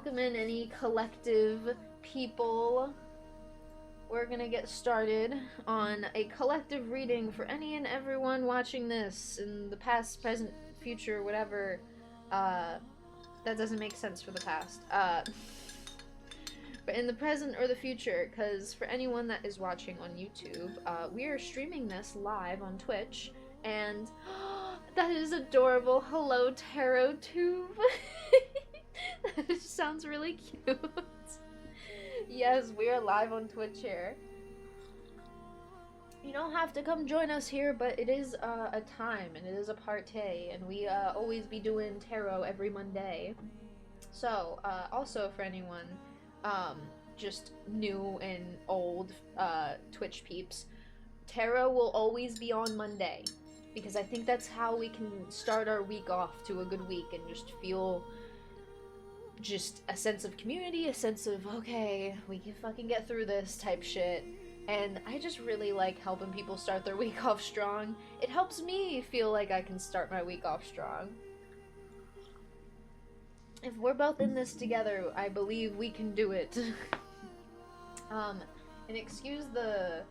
welcome in any collective people. We're gonna get started on a collective reading for any and everyone watching this in the past, present, future, whatever. That doesn't make sense for the past. But in the present or the future, because for anyone that is watching on YouTube, we are streaming this live on Twitch, and that is adorable. Hello, Tarot Tube. That just sounds really cute. Yes, we are live on Twitch here. You don't have to come join us here, but it is a time, and it is a party, and we always be doing tarot every Monday. So, also for anyone just new and old Twitch peeps, tarot will always be on Monday, because I think that's how we can start our week off to a good week and just feel just a sense of community, a sense of, okay, we can fucking get through this type shit. And I just really like helping people start their week off strong. It helps me feel like I can start my week off strong. If we're both in this together, I believe we can do it. And excuse the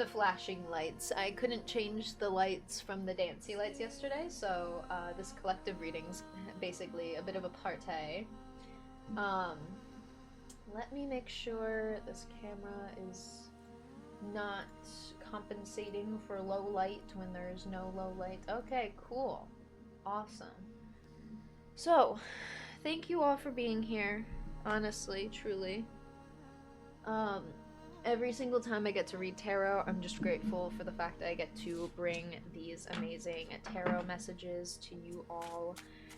flashing lights. I couldn't change the lights from the dancey lights yesterday, so this collective reading's basically a bit of a party. Let me make sure this camera is not compensating for low light when there's no low light. Okay, cool. Awesome. So, thank you all for being here. Honestly, truly. Every single time I get to read tarot, I'm just grateful for the fact that I get to bring these amazing tarot messages to you all.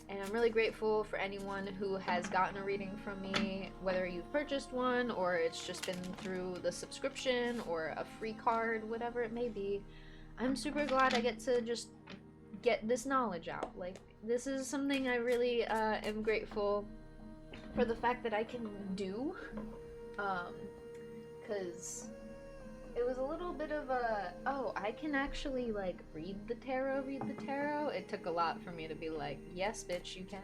And I'm really grateful for anyone who has gotten a reading from me, whether you've purchased one or it's just been through the subscription or a free card, whatever it may be. I'm super glad I get to just get this knowledge out. Like, this is something I really am grateful for the fact that I can do. Because it was a little bit of a, oh, I can actually, like, read the tarot. It took a lot for me to be like, yes, bitch, you can.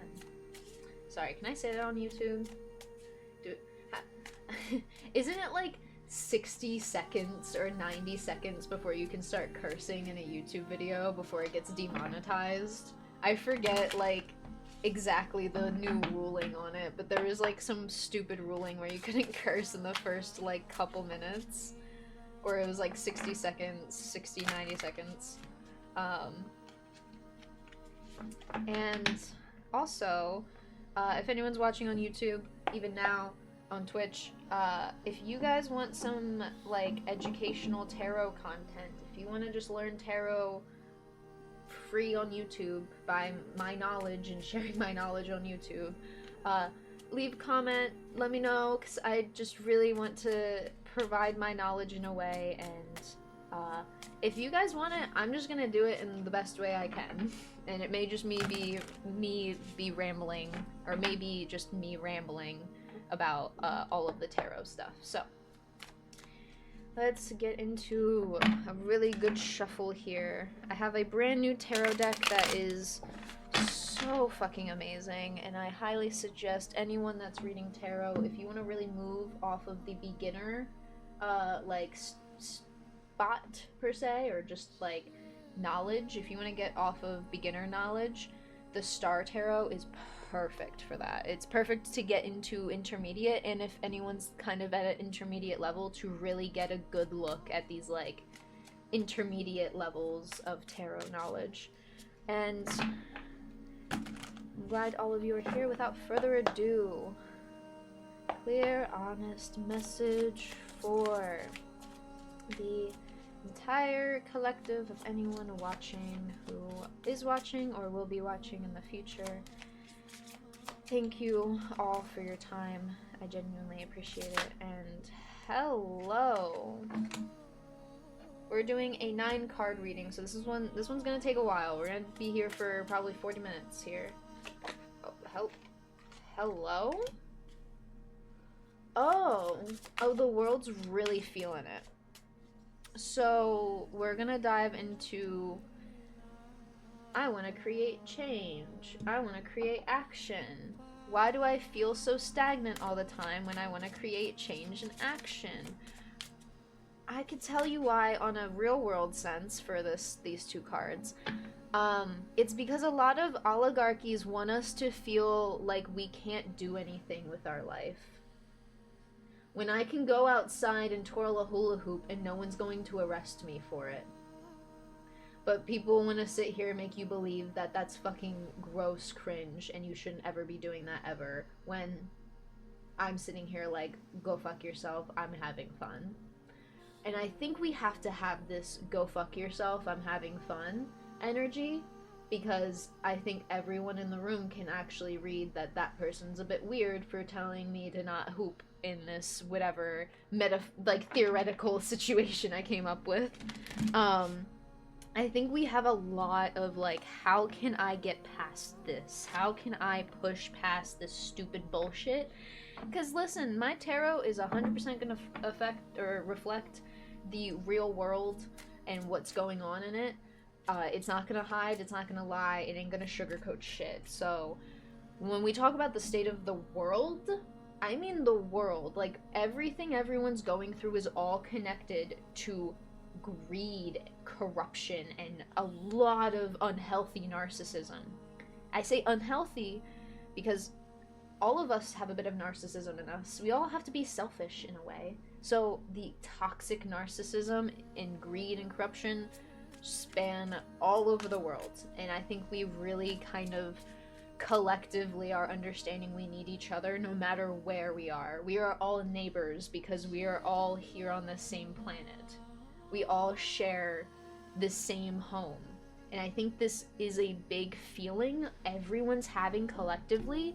Sorry, can I say that on YouTube? Isn't it, like, 60 seconds or 90 seconds before you can start cursing in a YouTube video before it gets demonetized? I forget, like, exactly the new ruling on it, but there was like some stupid ruling where you couldn't curse in the first like couple minutes, or it was like 60 seconds, 60, 90 seconds. And also, if anyone's watching on YouTube, even now on Twitch, if you guys want some like educational tarot content, if you want to just learn tarot free on YouTube by my knowledge and sharing my knowledge on YouTube, leave a comment, let me know, because I just really want to provide my knowledge in a way, and if you guys want it, I'm just gonna do it in the best way I can, and it may just be rambling, or maybe just me rambling about all of the tarot stuff. So let's get into a really good shuffle here. I have a brand new tarot deck that is so fucking amazing, and I highly suggest anyone that's reading tarot, if you want to really move off of the beginner like spot per se, or just like knowledge, if you want to get off of beginner knowledge, the Star Tarot is perfect for that. It's perfect to get into intermediate, and if anyone's kind of at an intermediate level, to really get a good look at these like intermediate levels of tarot knowledge. And I'm glad all of you are here. Without further ado, clear, honest message for the entire collective of anyone watching who is watching or will be watching in the future. Thank you all for your time. I genuinely appreciate it. And hello. We're doing a 9-card reading, so this one's gonna take a while. We're gonna be here for probably 40 minutes here. Oh, hello? Oh, the world's really feeling it. So we're gonna dive into, I want to create change. I want to create action. Why do I feel so stagnant all the time when I want to create change and action? I could tell you why on a real world sense for these two cards. It's because a lot of oligarchies want us to feel like we can't do anything with our life. When I can go outside and twirl a hula hoop and no one's going to arrest me for it. But people want to sit here and make you believe that that's fucking gross cringe and you shouldn't ever be doing that ever, when I'm sitting here like, go fuck yourself, I'm having fun. And I think we have to have this go fuck yourself, I'm having fun energy, because I think everyone in the room can actually read that that person's a bit weird for telling me to not hoop in this whatever theoretical situation I came up with. I think we have a lot of like, how can I get past this? How can I push past this stupid bullshit? Because listen, my tarot is 100% gonna affect or reflect the real world and what's going on in it. It's not gonna hide, it's not gonna lie, it ain't gonna sugarcoat shit. So when we talk about the state of the world, I mean the world. Like, everything everyone's going through is all connected to greed, corruption, and a lot of unhealthy narcissism. I say unhealthy because all of us have a bit of narcissism in us. We all have to be selfish in a way. So the toxic narcissism and greed and corruption span all over the world. And I think we really kind of collectively are understanding we need each other no matter where we are. We are all neighbors because we are all here on the same planet. We all share the same home. And I think this is a big feeling everyone's having collectively.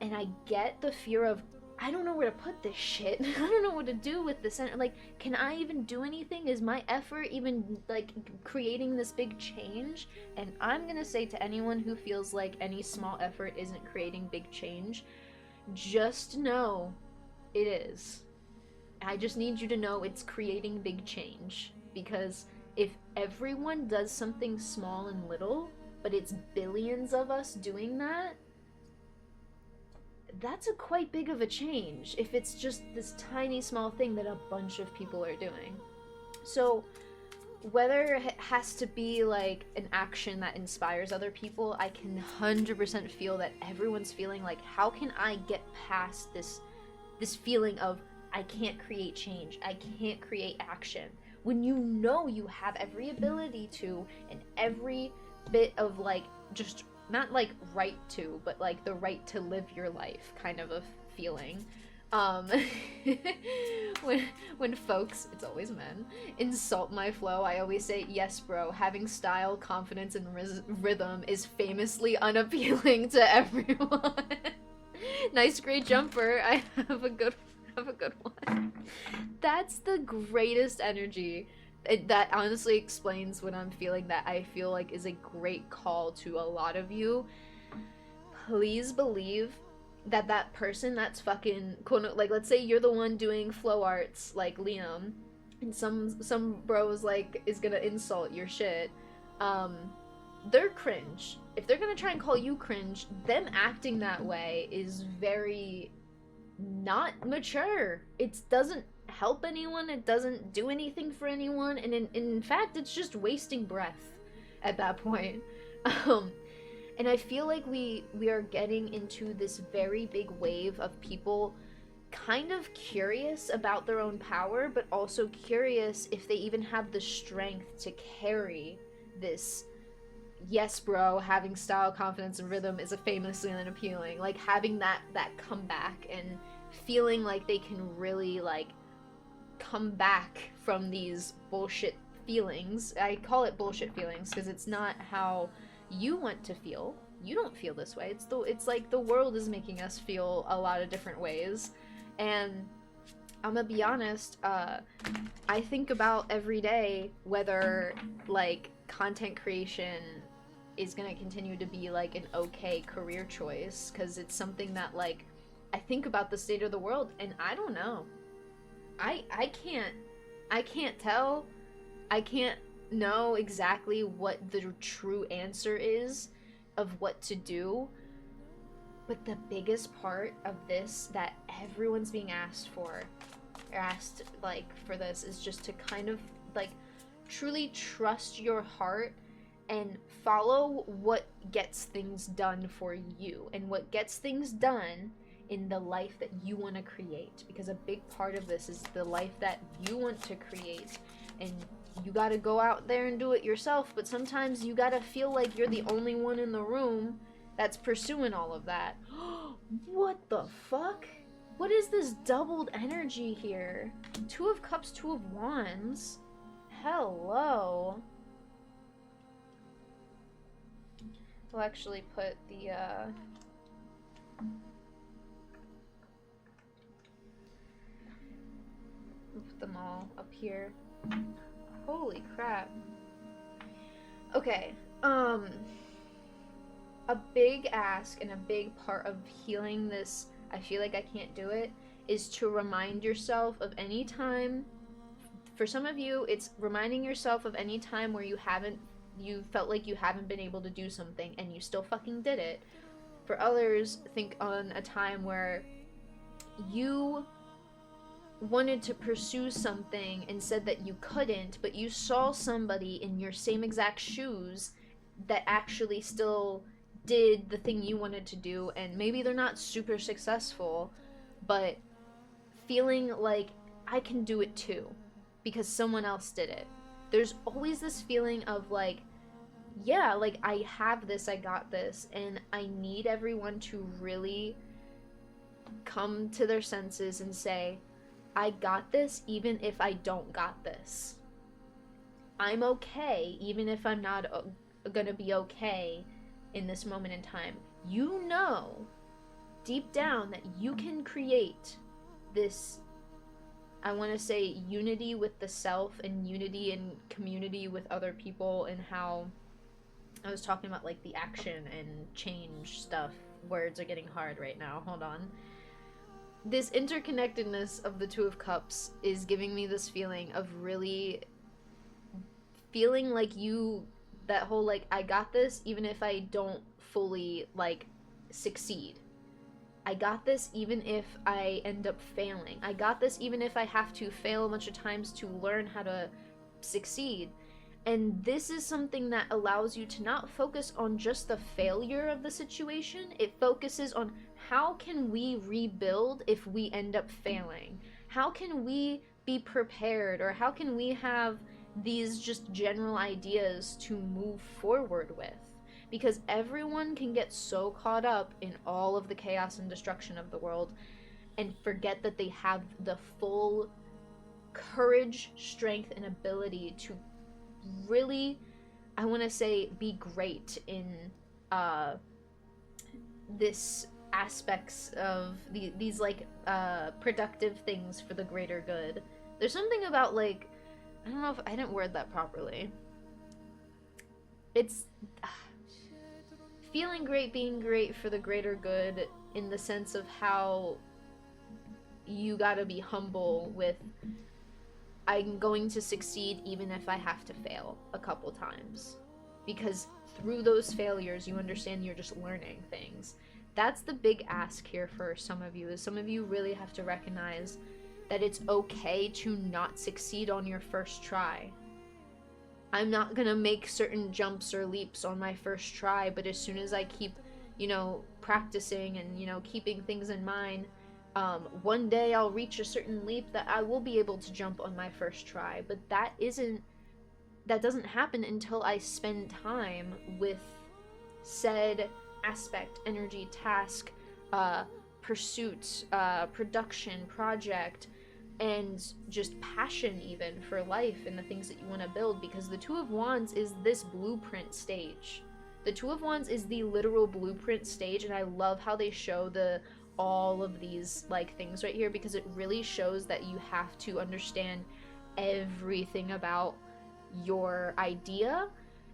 And I get the fear of, I don't know where to put this shit. I don't know what to do with this. Like, can I even do anything? Is my effort even, like, creating this big change? And I'm gonna say to anyone who feels like any small effort isn't creating big change, just know it is. I just need you to know it's creating big change. Because if everyone does something small and little, but it's billions of us doing that, that's a quite big of a change if it's just this tiny small thing that a bunch of people are doing. So whether it has to be like an action that inspires other people, I can 100% feel that everyone's feeling like, how can I get past this feeling of I can't create change, I can't create action, when you know you have every ability to, and every bit of like, just not like right to, but like the right to live your life kind of a feeling. When folks, it's always men, insult my flow, I always say, yes bro, having style, confidence, and rhythm is famously unappealing to everyone. Nice gray jumper, I have a good one. That's the greatest energy. That honestly explains what I'm feeling, that I feel like is a great call to a lot of you. Please believe that that person that's fucking, like, let's say you're the one doing flow arts, like Liam, and some bros, like, is gonna insult your shit. They're cringe. If they're gonna try and call you cringe, them acting that way is very not mature. It doesn't help anyone, it doesn't do anything for anyone, and in fact it's just wasting breath at that point. And I feel like we are getting into this very big wave of people kind of curious about their own power, but also curious if they even have the strength to carry this, yes bro, having style, confidence, and rhythm is a famously unappealing, like having that comeback and feeling like they can really like come back from these bullshit feelings. I call it bullshit feelings because it's not how you want to feel. You don't feel this way. It's like the world is making us feel a lot of different ways. And I'm gonna be honest, I think about every day whether like content creation is gonna continue to be like an okay career choice, because it's something that like I think about the state of the world and I don't know. I can't tell. I can't know exactly what the true answer is of what to do. But the biggest part of this that everyone's being asked for, or asked like for this, is just to kind of like truly trust your heart and follow what gets things done for you and what gets things done in the life that you want to create, because a big part of this is the life that you want to create. And you got to go out there and do it yourself, but sometimes you got to feel like you're the only one in the room that's pursuing all of that. What the fuck? What is this doubled energy here? Two of Cups, Two of Wands. Hello. We'll actually put the, we'll put them all up here. Holy crap. Okay, a big ask and a big part of healing this, I feel like I can't do it, is to remind yourself of any time, for some of you, it's reminding yourself of any time where you felt like you haven't been able to do something and you still fucking did it. For others, think on a time where you wanted to pursue something and said that you couldn't, but you saw somebody in your same exact shoes that actually still did the thing you wanted to do, and maybe they're not super successful, but feeling like I can do it too because someone else did it. There's always this feeling of like, yeah, like I have this, I got this, and I need everyone to really come to their senses and say, I got this even if I don't got this. I'm okay even if I'm not gonna be okay in this moment in time. You know deep down that you can create this, I want to say, unity with the self and unity and community with other people, and how I was talking about like the action and change stuff. Words are getting hard right now. Hold on. This interconnectedness of the Two of Cups is giving me this feeling of really feeling like you, that whole like, I got this even if I don't fully like succeed. I got this even if I end up failing. I got this even if I have to fail a bunch of times to learn how to succeed. And this is something that allows you to not focus on just the failure of the situation. It focuses on how can we rebuild if we end up failing? How can we be prepared, or how can we have these just general ideas to move forward with? Because everyone can get so caught up in all of the chaos and destruction of the world and forget that they have the full courage, strength, and ability to really, I want to say, be great in this aspects of these like productive things for the greater good. There's something about like, I don't know if I didn't word that properly. It's feeling great, being great for the greater good, in the sense of how you gotta be humble with, I'm going to succeed even if I have to fail a couple times. Because through those failures, you understand you're just learning things. That's the big ask here for some of you, is some of you really have to recognize that it's okay to not succeed on your first try. I'm not gonna make certain jumps or leaps on my first try, but as soon as I keep, practicing and, keeping things in mind, one day I'll reach a certain leap that I will be able to jump on my first try. But that doesn't happen until I spend time with said aspect, energy, task, pursuit, production, project, and just passion even for life and the things that you want to build. Because the Two of Wands is this blueprint stage. The Two of Wands is the literal blueprint stage, and I love how they show all of these like things right here, because it really shows that you have to understand everything about your idea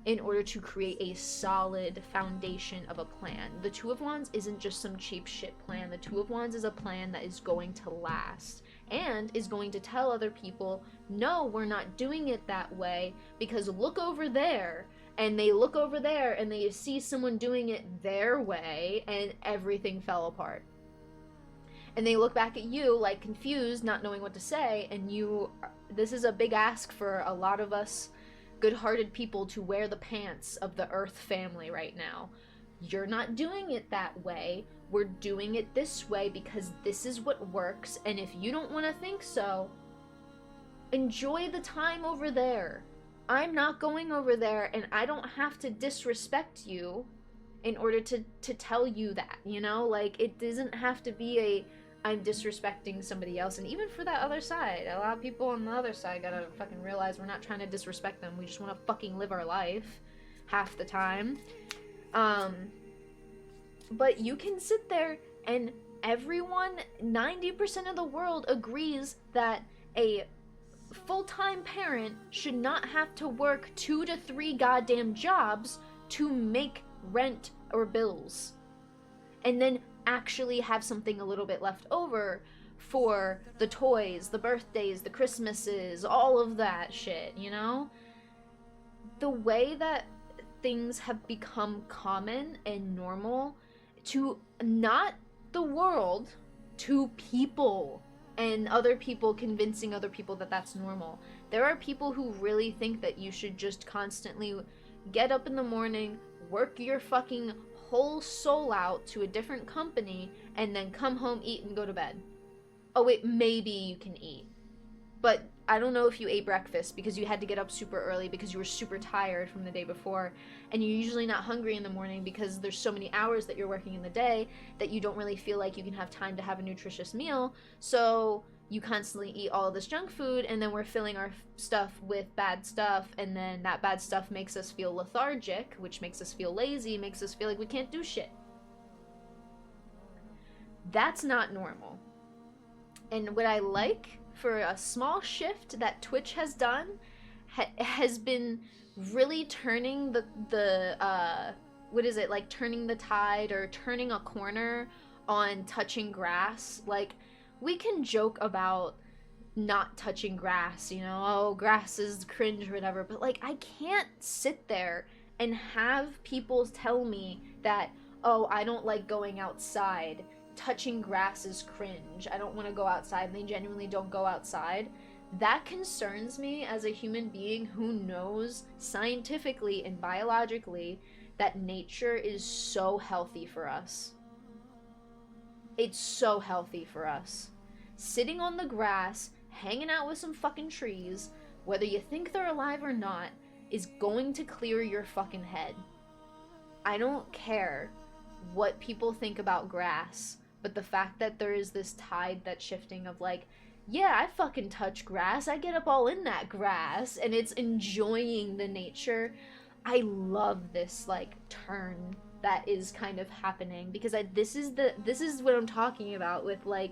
in order to create a solid foundation of a plan. The Two of Wands isn't just some cheap shit plan. The Two of Wands is a plan that is going to last and is going to tell other people, no, we're not doing it that way, because look over there. and they look over there and they see someone doing it their way, and everything fell apart. And they look back at you like confused, not knowing what to say, and this is a big ask for a lot of us good-hearted people to wear the pants of the Earth family right now. You're not doing it that way. We're doing it this way because this is what works, and if you don't want to think so, enjoy the time over there. I'm not going over there, and I don't have to disrespect you in order to tell you that, you know? Like, it doesn't have to be a I'm disrespecting somebody else. And even for that other side, a lot of people on the other side gotta fucking realize we're not trying to disrespect them. We just want to fucking live our life half the time. But you can sit there and everyone, 90% of the world agrees that a full-time parent should not have to work 2 to 3 goddamn jobs to make rent or bills. And then actually have something a little bit left over for the toys, the birthdays, the Christmases, all of that shit, you know? The way that things have become common and normal to not the world, to people, and other people convincing other people that that's normal. There are people who really think that you should just constantly get up in the morning, work your fucking whole soul out to a different company, and then come home, eat, and go to bed. Oh wait, maybe you can eat. But I don't know if you ate breakfast because you had to get up super early because you were super tired from the day before, and you're usually not hungry in the morning because there's so many hours that you're working in the day that you don't really feel like you can have time to have a nutritious meal, so you constantly eat all of this junk food, and then we're filling our stuff with bad stuff, and then that bad stuff makes us feel lethargic, which makes us feel lazy, makes us feel like we can't do shit. That's not normal. And what I like for a small shift that Twitch has done has been really turning the what is it, like turning the tide or turning a corner on touching grass. Like, we can joke about not touching grass, you know, oh, grass is cringe or whatever, but like, I can't sit there and have people tell me that, oh, I don't like going outside, touching grass is cringe, I don't want to go outside, and they genuinely don't go outside. That concerns me as a human being who knows scientifically and biologically that nature is so healthy for us. It's so healthy for us. Sitting on the grass, hanging out with some fucking trees, whether you think they're alive or not, is going to clear your fucking head. I don't care what people think about grass, but the fact that there is this tide that's shifting of like, yeah, I fucking touch grass, I get up all in that grass, and it's enjoying the nature. I love this, like, turn that is kind of happening, because this is what I'm talking about with, like,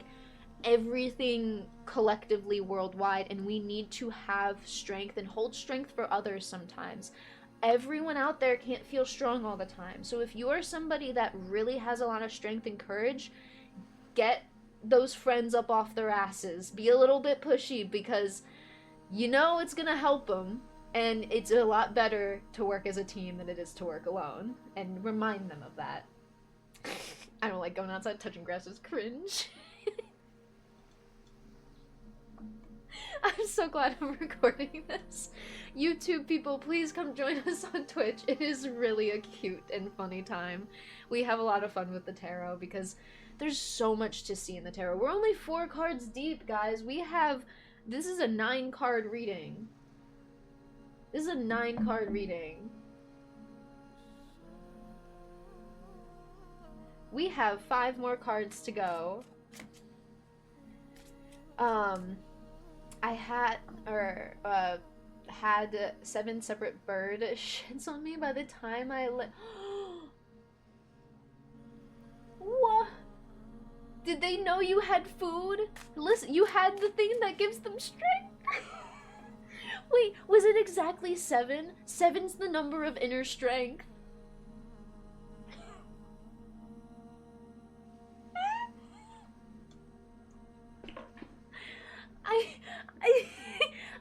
everything collectively worldwide, and we need to have strength and hold strength for others sometimes. Everyone out there can't feel strong all the time, so if you are somebody that really has a lot of strength and courage, get those friends up off their asses. Be a little bit pushy, because you know it's gonna help them, and it's a lot better to work as a team than it is to work alone, and remind them of that. I don't like going outside, touching grass is cringe. I'm so glad I'm recording this. YouTube people, please come join us on Twitch. It is really a cute and funny time. We have a lot of fun with the tarot because there's so much to see in the tarot. We're only 4 cards deep, guys. This is a 9-card reading. This is a 9-card reading. We have 5 more cards to go. I had 7 separate bird shits on me by the time I What? Did they know you had food? Listen, you had the thing that gives them strength? Wait, was it exactly 7? 7's the number of inner strength.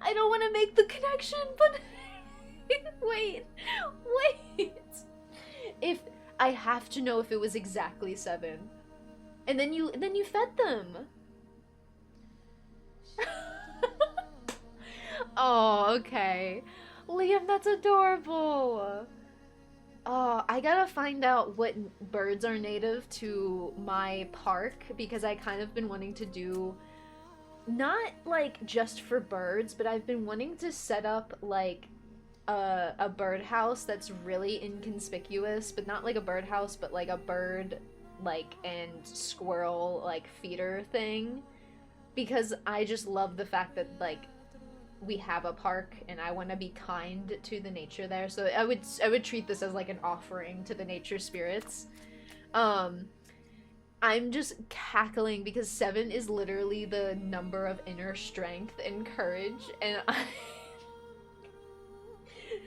I don't want to make the connection, but Wait, wait. If I have to know if it was exactly 7. And then you fed them. Oh, okay. Liam, that's adorable. Oh, I gotta find out what birds are native to my park because I kind of been wanting to do not like just for birds, but I've been wanting to set up like a birdhouse that's really inconspicuous, but not like a birdhouse, but like a bird like and squirrel like feeder thing because I just love the fact that like we have a park and I want to be kind to the nature there. So I would treat this as like an offering to the nature spirits. Um I'm just cackling because 7 is literally the number of inner strength and courage and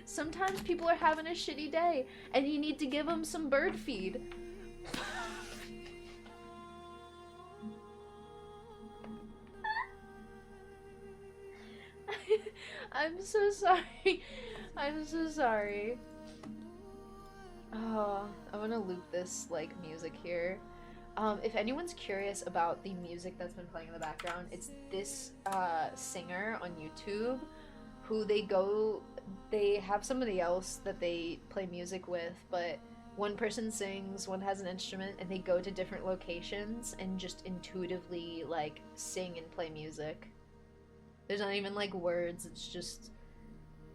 sometimes people are having a shitty day and you need to give them some bird feed. I'm so sorry. I'm so sorry. Oh, I want to loop this like music here. If anyone's curious about the music that's been playing in the background, it's this singer on YouTube who they have somebody else that they play music with, but one person sings, one has an instrument, and they go to different locations and just intuitively like sing and play music. There's not even like words, it's just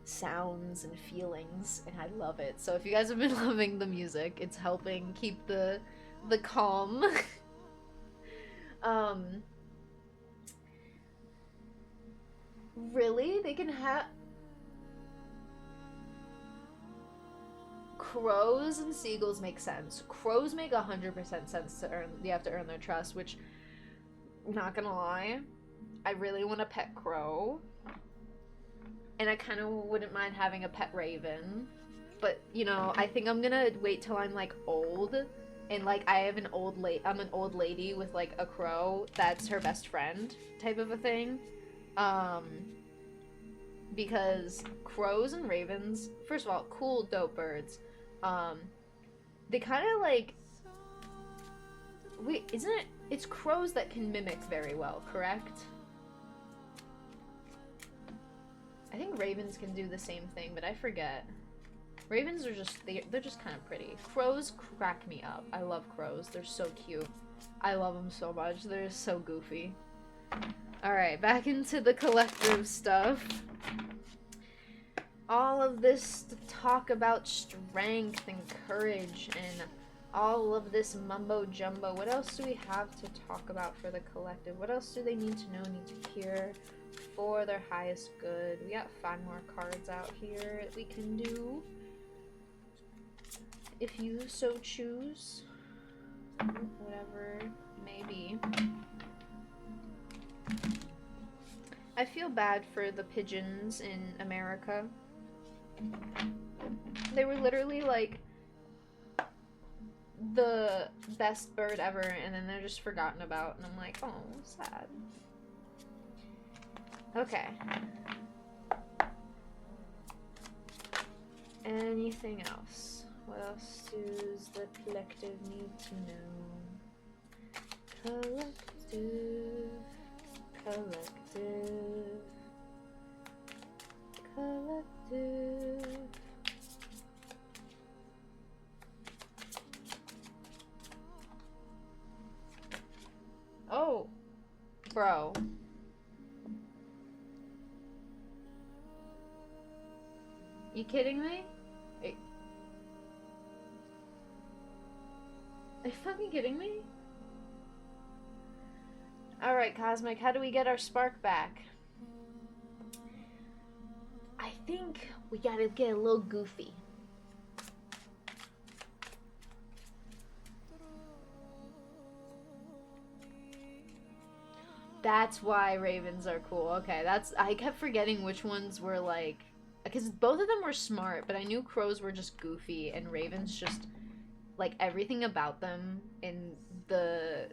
sounds and feelings, and I love it. So if you guys have been loving the music, it's helping keep the calm. um really? They can have crows and seagulls make sense. Crows make 100% sense to earn. You have to earn their trust, which, not gonna lie, I really want a pet crow, and I kind of wouldn't mind having a pet raven. But you know, I think I'm gonna wait till I'm like old, and like I have I'm an old lady with like a crow that's her best friend type of a thing. Um, because crows and ravens, first of all, cool, dope birds. Um, they kind of like. Wait, isn't it? It's crows that can mimic very well, correct? I think ravens can do the same thing, but I forget. Ravens are just, they're just kind of pretty. Crows crack me up. I love crows. They're so cute. I love them so much. They're so goofy. Alright, back into the collective stuff. All of this talk about strength and courage and all of this mumbo jumbo. What else do we have to talk about for the collective? What else do they need to know, need to hear for their highest good? We got 5 more cards out here that we can do, if you so choose. Whatever may be. I feel bad for the pigeons in America. They were literally like the best bird ever, and then they're just forgotten about, and I'm like, oh, sad. Okay. Anything else? What else does the collective need to know? Collective. Oh, bro. You kidding me? Wait. Are you fucking kidding me? Alright, Cosmic, how do we get our spark back? I think we gotta get a little goofy. That's why ravens are cool. Okay, I kept forgetting which ones were like, because both of them were smart, but I knew crows were just goofy and ravens just like everything about them and the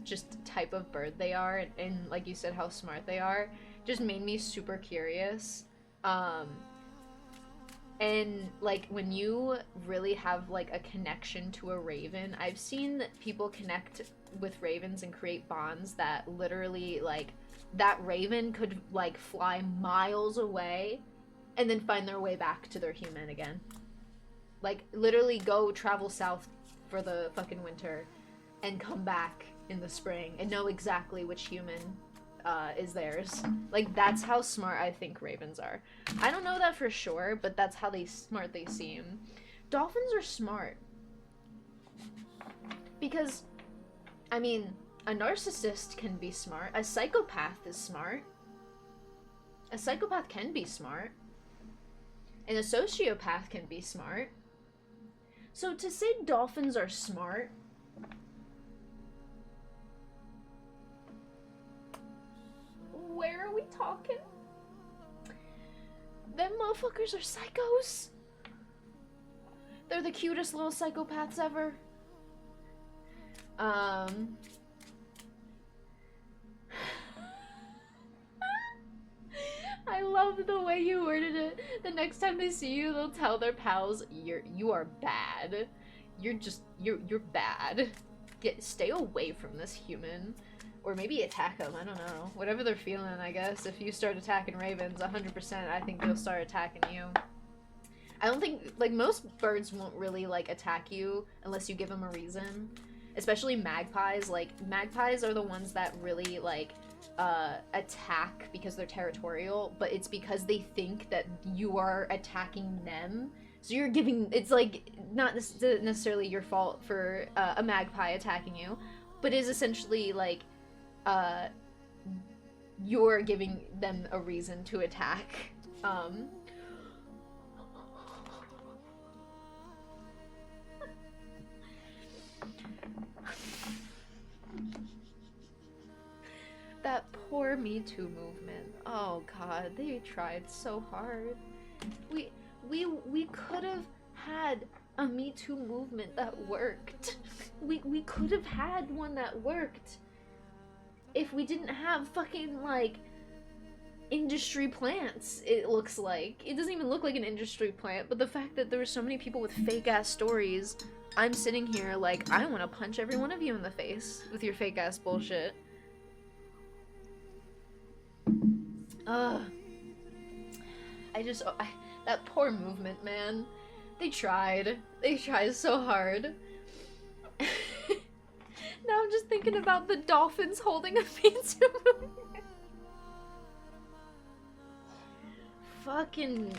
just type of bird they are, and like you said, how smart they are, just made me super curious. And like when you really have like a connection to a raven, I've seen people connect with ravens and create bonds that literally like that raven could like fly miles away and then find their way back to their human again. Like literally go travel south for the fucking winter and come back in the spring and know exactly which human is theirs. Like that's how smart I think ravens are. I don't know that for sure, but that's how smart they seem. Dolphins are smart because, I mean, a narcissist can be smart. A psychopath is smart. A psychopath can be smart. And a sociopath can be smart. So to say dolphins are smart, where are we talking? Them motherfuckers are psychos. They're the cutest little psychopaths ever. I love the way you worded it. The next time they see you, they'll tell their pals, you are bad. You're bad. Stay away from this human. Or maybe attack them, I don't know. Whatever they're feeling, I guess. If you start attacking ravens, 100% I think they'll start attacking you. I don't think, like, most birds won't really, like, attack you unless you give them a reason. Especially magpies. Like, magpies are the ones that really, like, attack because they're territorial, but it's because they think that you are attacking them. So you're giving, it's like, not necessarily your fault for a magpie attacking you, but is essentially, like, you're giving them a reason to attack. That poor Me Too movement. Oh god, they tried so hard. We could have had a Me Too movement that worked. We could have had one that worked if we didn't have fucking, like, industry plants, it looks like. It doesn't even look like an industry plant, but the fact that there were so many people with fake-ass stories, I'm sitting here like, I want to punch every one of you in the face with your fake-ass bullshit. That poor movement, man. They tried. They tried so hard. Now I'm just thinking about the dolphins holding a pizza movement. Fucking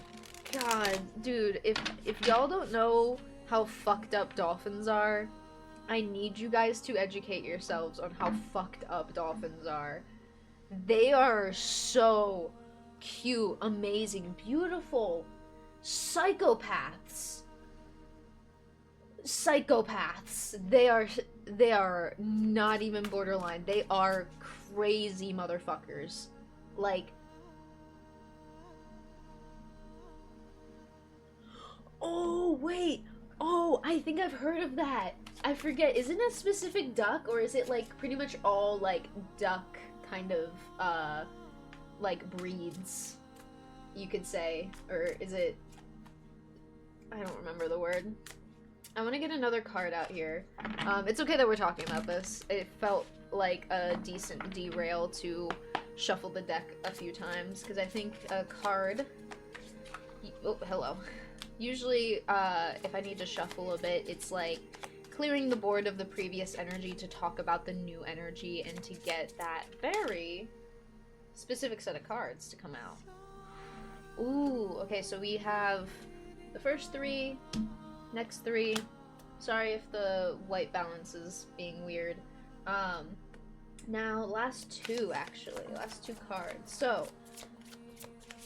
god, dude, if y'all don't know how fucked up dolphins are, I need you guys to educate yourselves on how fucked up dolphins are. They are so cute, amazing, beautiful. Psychopaths. Psychopaths. They are not even borderline. They are crazy motherfuckers. Like, oh wait, oh, I think I've heard of that. I forget, is it a specific duck, or is it like pretty much all like duck kind of like breeds, you could say? Or is it, I don't remember the word. I want to get another card out here. It's okay that we're talking about this. It felt like a decent derail to shuffle the deck a few times, because I think a card... Oh, hello. Usually, if I need to shuffle a bit, it's like clearing the board of the previous energy to talk about the new energy and to get that very specific set of cards to come out. Ooh, okay, so we have the first three, next three. Sorry if the white balance is being weird. Now, last two, actually. Last two cards. So,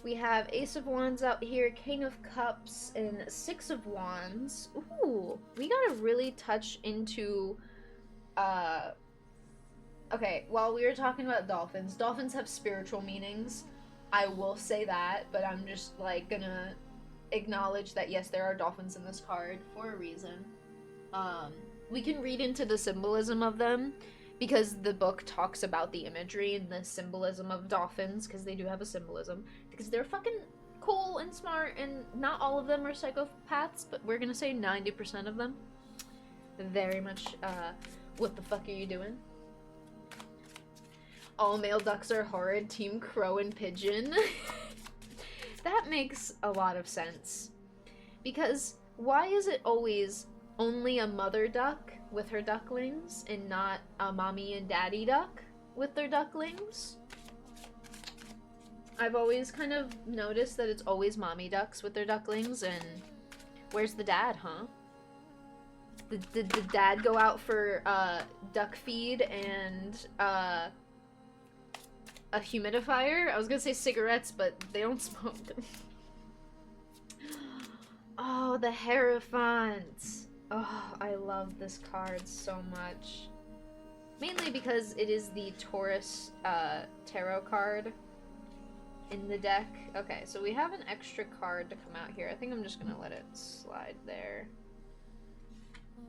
we have Ace of Wands out here, King of Cups, and Six of Wands. Ooh, we gotta really touch into, okay, while we were talking about dolphins, dolphins have spiritual meanings. I will say that, but I'm just, like, gonna acknowledge that, yes, there are dolphins in this card for a reason. We can read into the symbolism of them, because the book talks about the imagery and the symbolism of dolphins, because they do have a symbolism, because they're fucking cool and smart, and not all of them are psychopaths, but we're gonna say 90% of them. Very much, what the fuck are you doing? All male ducks are horrid, team crow and pigeon. That makes a lot of sense. Because why is it always only a mother duck with her ducklings and not a mommy and daddy duck with their ducklings? I've always kind of noticed that it's always mommy ducks with their ducklings, and where's the dad, huh? Did the dad go out for duck feed and a humidifier? I was gonna say cigarettes, but they don't smoke. Oh, the Hierophant. Oh, I love this card so much. Mainly because it is the Taurus tarot card in the deck. Okay, so we have an extra card to come out here. I think I'm just gonna let it slide there.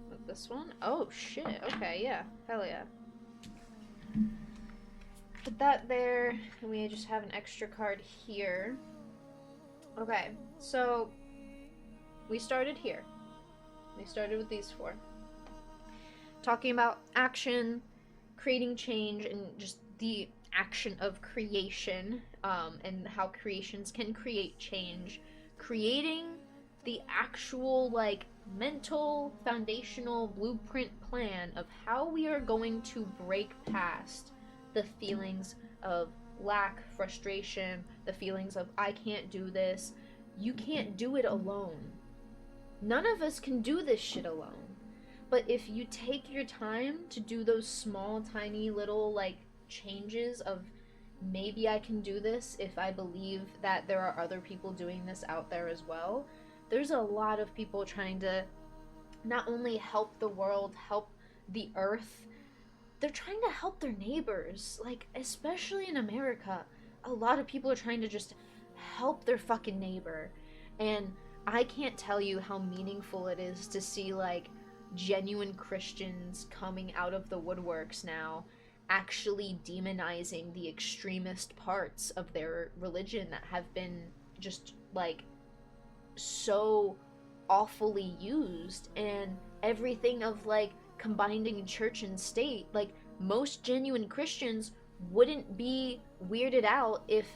With this one? Oh, shit. Okay, yeah. Hell yeah. Put that there, and we just have an extra card here. Okay, so we started here. We started with these four. Talking about action, creating change, and just the action of creation, and how creations can create change. Creating the actual, like, mental, foundational blueprint plan of how we are going to break past the feelings of lack, frustration, the feelings of, I can't do this. You can't do it alone. None of us can do this shit alone. But if you take your time to do those small, tiny little, like, changes of, maybe I can do this if I believe that there are other people doing this out there as well. There's a lot of people trying to not only help the world, help the earth, they're trying to help their neighbors. Like, especially in America, a lot of people are trying to just help their fucking neighbor. And I can't tell you how meaningful it is to see, like, genuine Christians coming out of the woodworks now, actually demonizing the extremist parts of their religion that have been just, like, so awfully used, and everything of, like, combining church and state. Like, most genuine Christians wouldn't be weirded out if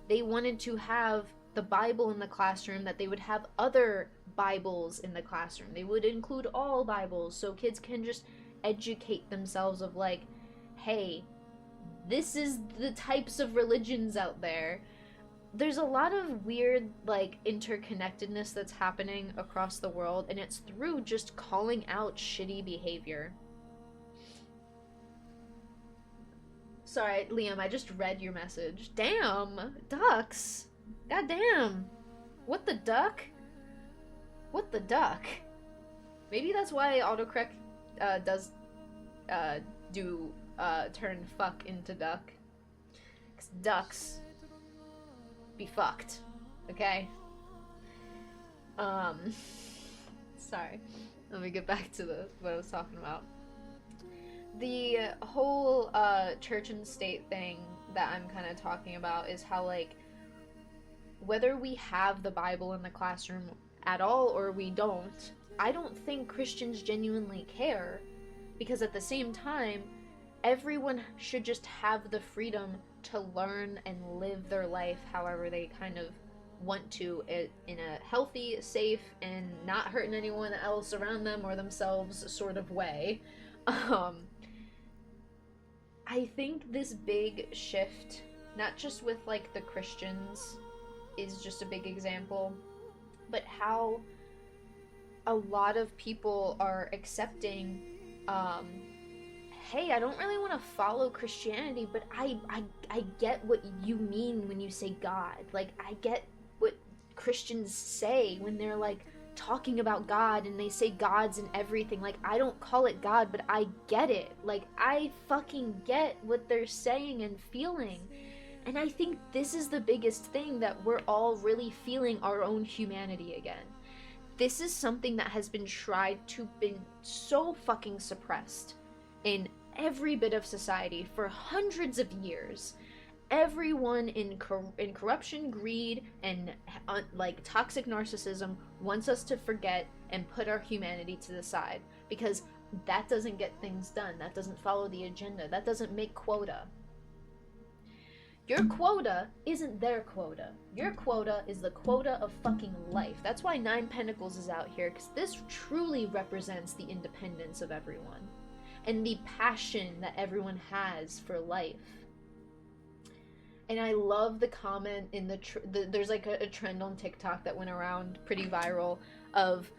they wanted to have the Bible in the classroom, that they would have other Bibles in the classroom. They would include all Bibles so kids can just educate themselves of, like, hey, this is the types of religions out there. There's a lot of weird, like, interconnectedness that's happening across the world, and it's through just calling out shitty behavior. Sorry, Liam, I just read your message. Damn! Ducks! Goddamn! What the duck? What the duck? Maybe that's why autocorrect does turn fuck into duck. 'Cause ducks be fucked, okay? Sorry. Let me get back to what I was talking about. The whole church and state thing that I'm kind of talking about is how, like, whether we have the Bible in the classroom at all or we don't, I don't think Christians genuinely care, because at the same time, everyone should just have the freedom to learn and live their life however they kind of want to, in a healthy, safe, and not hurting anyone else around them or themselves sort of way. I think this big shift, not just with, like, the Christians, is just a big example, but how a lot of people are accepting, hey, I don't really want to follow Christianity, but I get what you mean when you say God. Like, I get what Christians say when they're, like, talking about God and they say God's in everything. Like, I don't call it God, but I get it. Like, I fucking get what they're saying and feeling. And I think this is the biggest thing, that we're all really feeling our own humanity again. This is something that has been tried to been so fucking suppressed in every bit of society for hundreds of years. everyone in corruption, greed, and like toxic narcissism wants us to forget and put our humanity to the side, because that doesn't get things done. That doesn't follow the agenda. That doesn't make quota. Your quota isn't their quota. Your quota is the quota of fucking life. That's why Nine Pentacles is out here, because this truly represents the independence of everyone and the passion that everyone has for life. And I love the comment in there's like a trend on TikTok that went around pretty viral of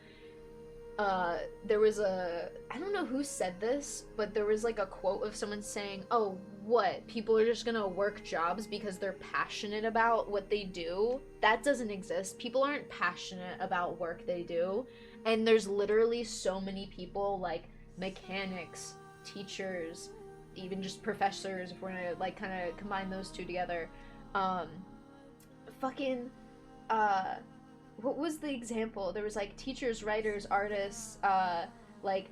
there was I don't know who said this, but there was like a quote of someone saying, oh, what, people are just gonna work jobs because they're passionate about what they do? That doesn't exist. People aren't passionate about work they do. And there's literally so many people, like mechanics, teachers, even just professors, if we're gonna like kind of combine those two together. What was the example? There was like teachers, writers, artists, like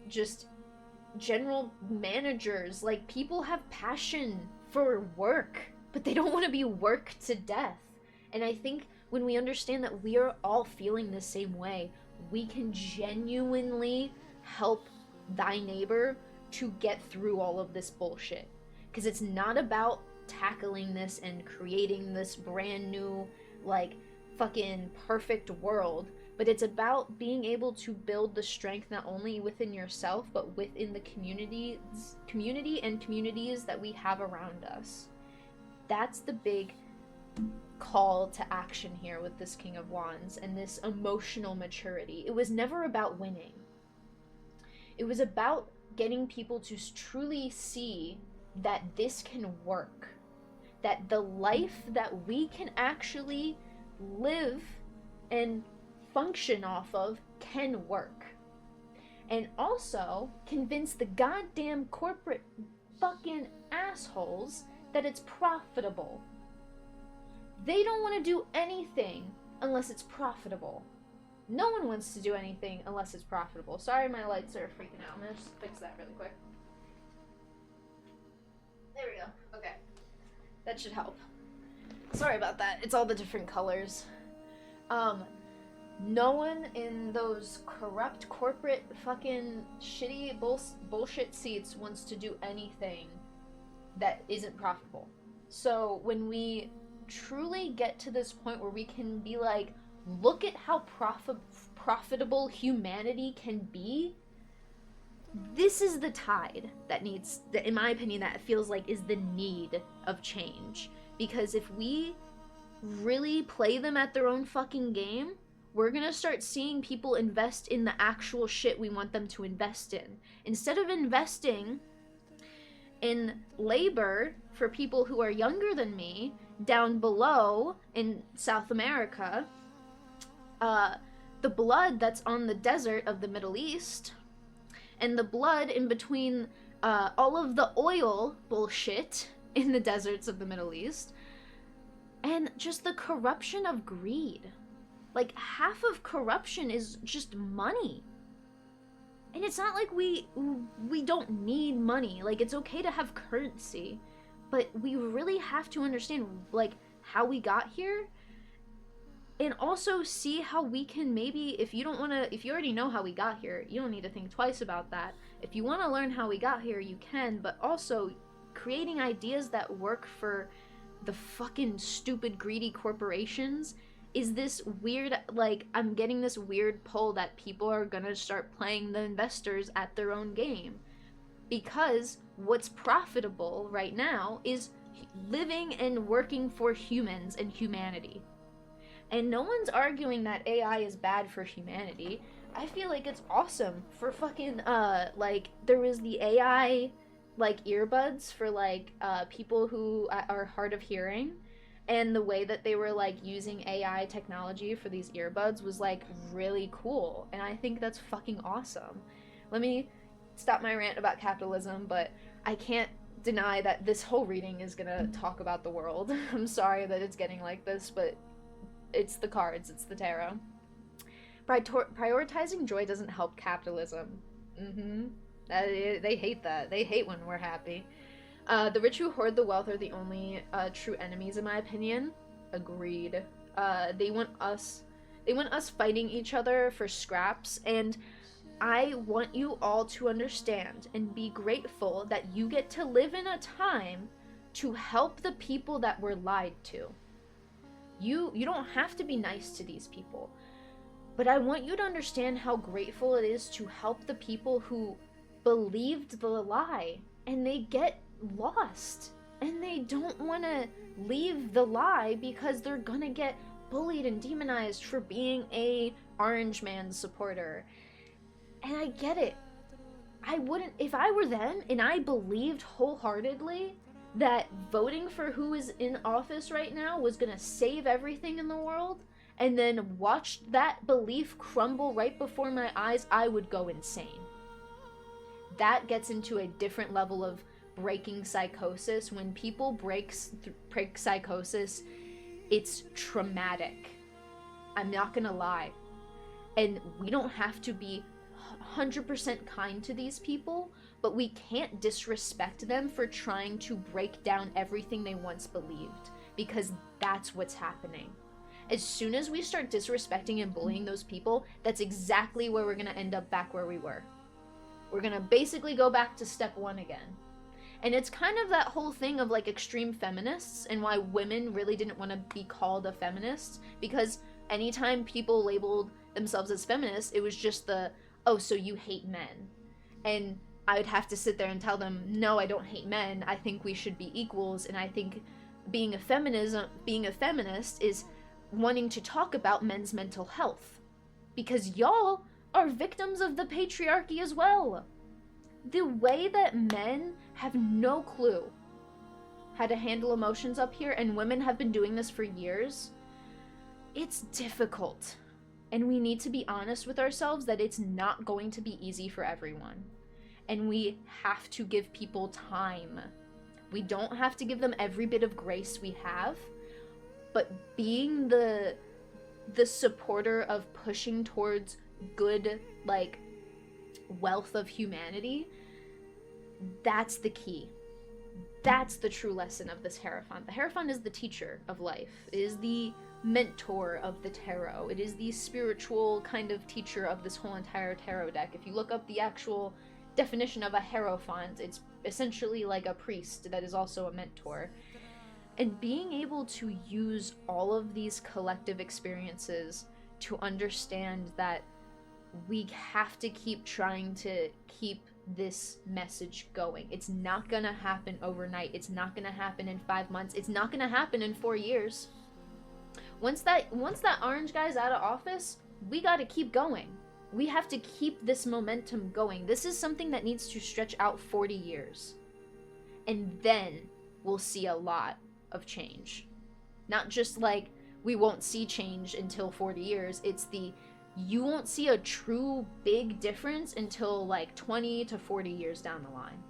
just general managers. Like, people have passion for work, but they don't want to be worked to death. And I think when we understand that we are all feeling the same way, we can genuinely help thy neighbor to get through all of this bullshit. Because it's not about tackling this and creating this brand new, like, fucking perfect world, but it's about being able to build the strength not only within yourself, but within the community and communities that we have around us. That's the big call to action here with this King of Wands and this emotional maturity. It was never about winning. It was about getting people to truly see that this can work. That the life that we can actually live and function off of can work. And also convince the goddamn corporate fucking assholes that it's profitable. They don't want to do anything unless it's profitable. No one wants to do anything unless it's profitable. Sorry, my lights are freaking out. I'm gonna just fix that really quick. There we go. Okay. That should help. Sorry about that. It's all the different colors. No one in those corrupt corporate fucking shitty bullshit seats wants to do anything that isn't profitable. So when we truly get to this point where we can be like, look at how profitable humanity can be, this is the tide that needs, that in my opinion, that feels like is the need of change. Because if we really play them at their own fucking game, we're gonna start seeing people invest in the actual shit we want them to invest in. Instead of investing in labor for people who are younger than me down below in South America, the blood that's on the desert of the Middle East, and the blood in between all of the oil bullshit in the deserts of the Middle East, and just the corruption of greed. Like, half of corruption is just money. And it's not like we don't need money. Like, it's okay to have currency, but we really have to understand, like, how we got here, and also see how we can maybe, if you already know how we got here, you don't need to think twice about that. If you want to learn how we got here, you can, but also creating ideas that work for the fucking stupid greedy corporations is this weird, like, I'm getting this weird pull that people are gonna start playing the investors at their own game. Because what's profitable right now is living and working for humans and humanity. And no one's arguing that AI is bad for humanity. I feel like it's awesome for fucking, like, there was the AI, like, earbuds for, like, people who are hard of hearing. And the way that they were, like, using AI technology for these earbuds was, like, really cool. And I think that's fucking awesome. Let me stop my rant about capitalism, but I can't deny that this whole reading is gonna talk about the world. I'm sorry that it's getting like this, but it's the cards, it's the tarot. Prioritizing joy doesn't help capitalism. They hate that. They hate when we're happy. The rich who hoard the wealth are the only true enemies, in my opinion. Agreed. They want us fighting each other for scraps, and I want you all to understand and be grateful that you get to live in a time to help the people that were lied to. You don't have to be nice to these people, but I want you to understand how grateful it is to help the people who believed the lie and they get lost and they don't want to leave the lie because they're gonna get bullied and demonized for being a Orange Man supporter. And I get it. I wouldn't, if I were them and I believed wholeheartedly that voting for who is in office right now was gonna save everything in the world, and then watched that belief crumble right before my eyes, I would go insane. That gets into a different level of breaking psychosis. When people break psychosis, it's traumatic. I'm not gonna lie. And we don't have to be 100% kind to these people, but we can't disrespect them for trying to break down everything they once believed, because that's what's happening. As soon as we start disrespecting and bullying those people, that's exactly where we're gonna end up back where we were. We're gonna basically go back to step one again. And it's kind of that whole thing of like extreme feminists and why women really didn't want to be called a feminist, because anytime people labeled themselves as feminists, it was just the, oh, so you hate men. And I would have to sit there and tell them, no, I don't hate men. I think we should be equals. And I think being a feminist is wanting to talk about men's mental health, because y'all are victims of the patriarchy as well. The way that men have no clue how to handle emotions up here, and women have been doing this for years, it's difficult. And we need to be honest with ourselves that it's not going to be easy for everyone. And we have to give people time. We don't have to give them every bit of grace we have, but being the supporter of pushing towards good, like, wealth of humanity, that's the key. That's the true lesson of this Hierophant. The Hierophant is the teacher of life. It is the mentor of the tarot. It is the spiritual kind of teacher of this whole entire tarot deck. If you look up the actual definition of a Hierophant, it's essentially like a priest that is also a mentor. And being able to use all of these collective experiences to understand that we have to keep trying to keep this message going. It's not gonna happen overnight. It's not gonna happen in 5 months. It's not gonna happen in 4 years. Once that orange guy's out of office, we gotta keep going. We have to keep this momentum going. This is something that needs to stretch out 40 years. And then we'll see a lot of change. Not just like we won't see change until 40 years. It's you won't see a true big difference until like 20 to 40 years down the line.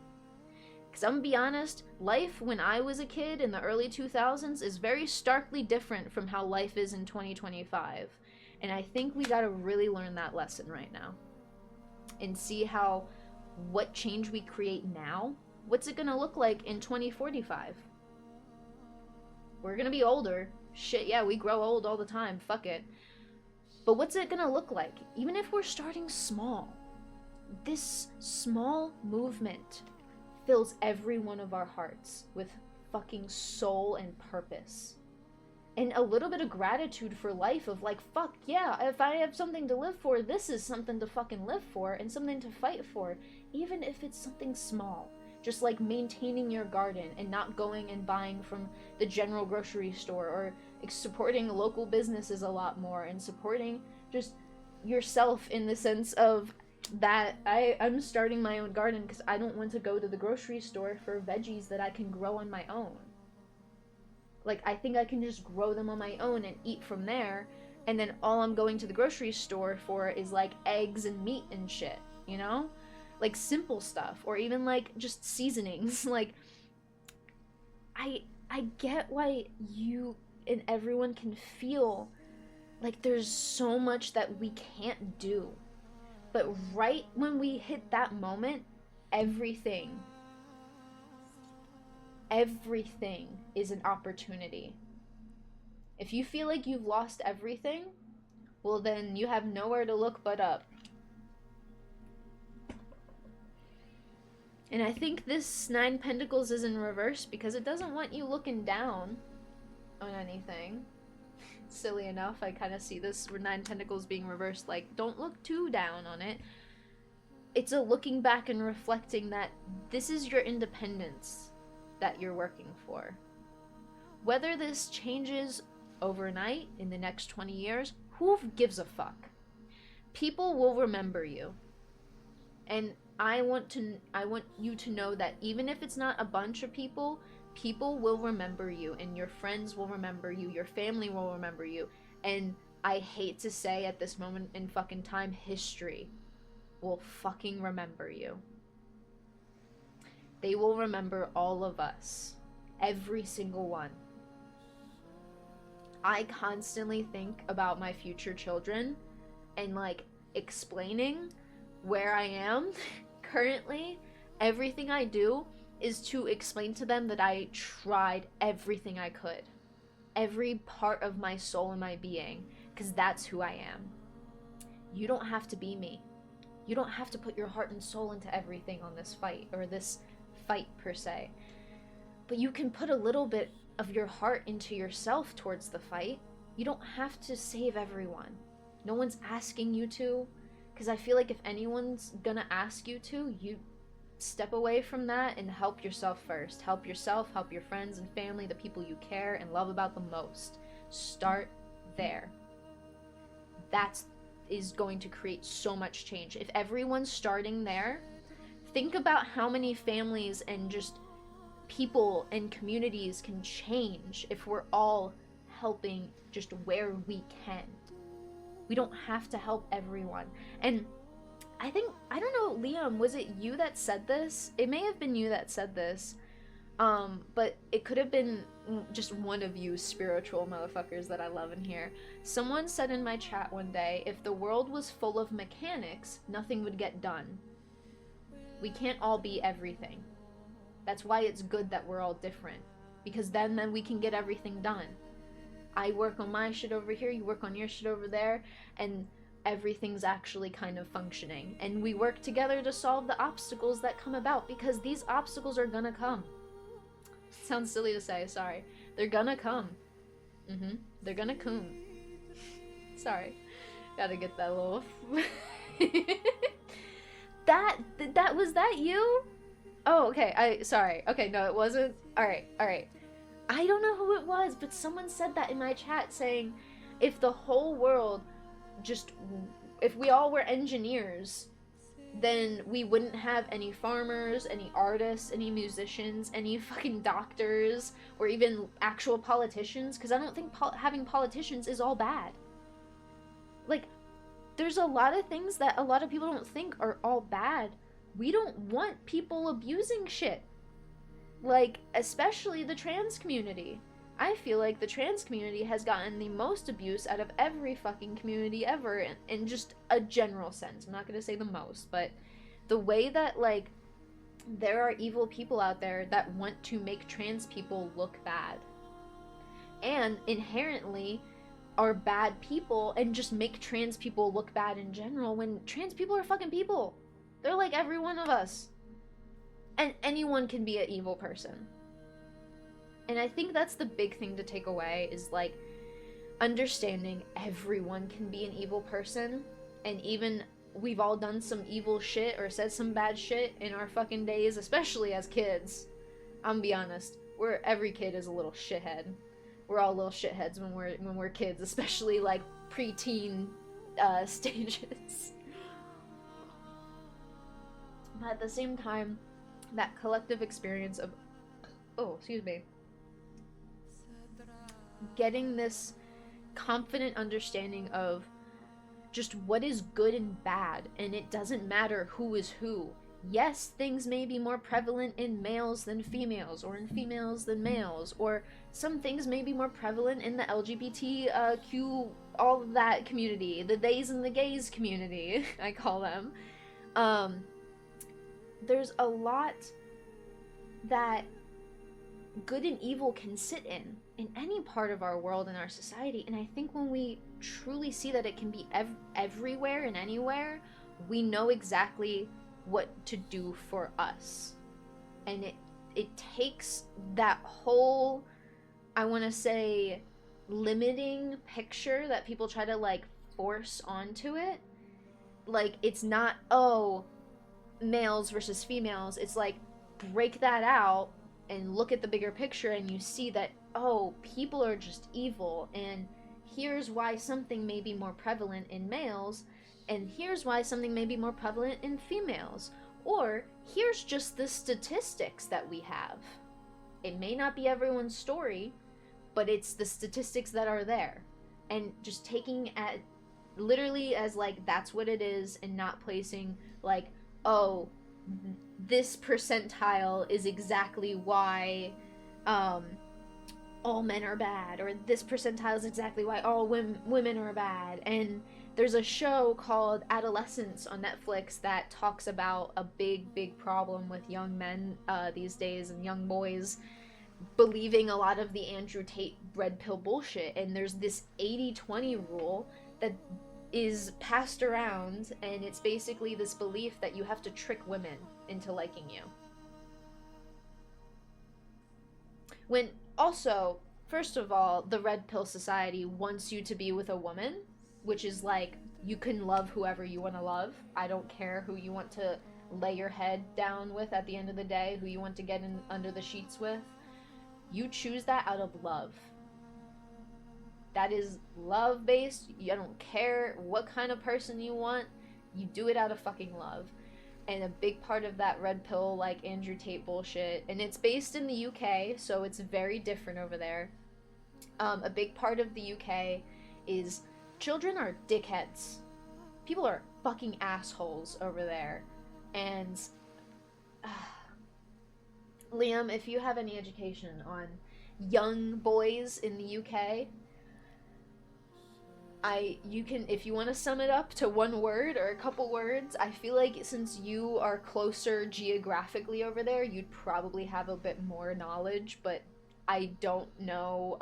Because I'm gonna be honest, life when I was a kid in the early 2000s is very starkly different from how life is in 2025. And I think we gotta really learn that lesson right now. And see what change we create now, what's it gonna look like in 2045? We're gonna be older. Shit, yeah, we grow old all the time. Fuck it. But what's it gonna look like? Even if we're starting small, this small movement fills every one of our hearts with fucking soul and purpose. And a little bit of gratitude for life of like, fuck yeah, if I have something to live for, this is something to fucking live for and something to fight for, even if it's something small. Just like maintaining your garden and not going and buying from the general grocery store, or supporting local businesses a lot more, and supporting just yourself in the sense of that I'm starting my own garden because I don't want to go to the grocery store for veggies that I can grow on my own. Like, I think I can just grow them on my own and eat from there, and then all I'm going to the grocery store for is like eggs and meat and shit, you know? Like simple stuff, or even like just seasonings. Like, I get why you and everyone can feel like there's so much that we can't do. But right when we hit that moment, everything everything is an opportunity. If you feel like you've lost everything, well then you have nowhere to look but up. And I think this Nine Pentacles is in reverse because it doesn't want you looking down on anything. Silly enough, I kind of see this Nine Pentacles being reversed, like, don't look too down on it. It's a looking back and reflecting that this is your independence that you're working for. Whether this changes overnight in the next 20 years, who gives a fuck? People will remember you. And I want you to know that even if it's not a bunch of people, people will remember you, and your friends will remember you, your family will remember you. And I hate to say at this moment in fucking time, history will fucking remember you. They will remember all of us. Every single one. I constantly think about my future children and like explaining where I am currently. Everything I do is to explain to them that I tried everything I could. Every part of my soul and my being, because that's who I am. You don't have to be me. You don't have to put your heart and soul into everything on this fight, or this fight per se. But you can put a little bit of your heart into yourself towards the fight. You don't have to save everyone. No one's asking you to, because I feel like if anyone's gonna ask you to, you step away from that and help yourself first. Help yourself, help your friends and family, the people you care and love about the most. Start there. That is going to create so much change. If everyone's starting there, think about how many families and just people and communities can change if we're all helping just where we can. We don't have to help everyone. And I don't know, Liam, was it you that said this? It may have been you that said this, but it could have been just one of you spiritual motherfuckers that I love in here. Someone said in my chat one day, if the world was full of mechanics, nothing would get done. We can't all be everything. That's why it's good that we're all different, because then we can get everything done. I work on my shit over here, you work on your shit over there, and everything's actually kind of functioning. And we work together to solve the obstacles that come about, because these obstacles are gonna come. Sounds silly to say, sorry. They're gonna come. They're gonna come. Sorry. Gotta get that little... That was that you? Oh, okay, sorry. Okay, no, it wasn't. Alright. I don't know who it was, but someone said that in my chat, saying, if the whole world if we all were engineers, then we wouldn't have any farmers, any artists, any musicians, any fucking doctors, or even actual politicians, because I don't think having politicians is all bad. Like, there's a lot of things that a lot of people don't think are all bad. We don't want people abusing shit. Like, especially the trans community. I feel like the trans community has gotten the most abuse out of every fucking community ever, in just a general sense. I'm not gonna say the most, but the way that, like, there are evil people out there that want to make trans people look bad. And inherently are bad people and just make trans people look bad in general, when trans people are fucking people. They're like every one of us. And anyone can be an evil person. And I think that's the big thing to take away, is like understanding everyone can be an evil person. And even we've all done some evil shit or said some bad shit in our fucking days, especially as kids. I'm gonna be honest, every kid is a little shithead. We're all little shitheads when we're kids, especially like preteen stages. But at the same time, that collective experience of, getting this confident understanding of just what is good and bad, and it doesn't matter who is who. Yes, things may be more prevalent in males than females, or in females than males, or some things may be more prevalent in the LGBTQ, all of that community, the theys and the gays community, I call them. There's a lot that good and evil can sit in any part of our world and our society. And I think when we truly see that it can be everywhere and anywhere, we know exactly what to do for us. And it takes that whole, I want to say, limiting picture that people try to like force onto it. Like, it's not, oh, males versus females. It's like, break that out and look at the bigger picture, and you see that, oh, people are just evil, and here's why something may be more prevalent in males, and here's why something may be more prevalent in females. Or here's just the statistics that we have. It may not be everyone's story, but it's the statistics that are there. And just taking it literally as like that's what it is, and not placing like, oh, this percentile is exactly why all men are bad, or this percentile is exactly why all women are bad. And there's a show called Adolescence on Netflix that talks about a big problem with young men these days, and young boys believing a lot of the Andrew Tate red pill bullshit. And there's this 80-20 rule that is passed around, and it's basically this belief that you have to trick women into liking you. When also, first of all, the red pill society wants you to be with a woman, which is like, you can love whoever you want to love. I don't care who you want to lay your head down with at the end of the day, who you want to get in under the sheets with. You choose that out of love. That is love-based. I don't care what kind of person you want. You do it out of fucking love. And a big part of that red pill, like Andrew Tate bullshit, and it's based in the UK, so it's very different over there. A big part of the UK is children are dickheads. People are fucking assholes over there. And Liam, if you have any education on young boys in the UK, you can, if you want to sum it up to one word or a couple words, I feel like since you are closer geographically over there, you'd probably have a bit more knowledge, but I don't know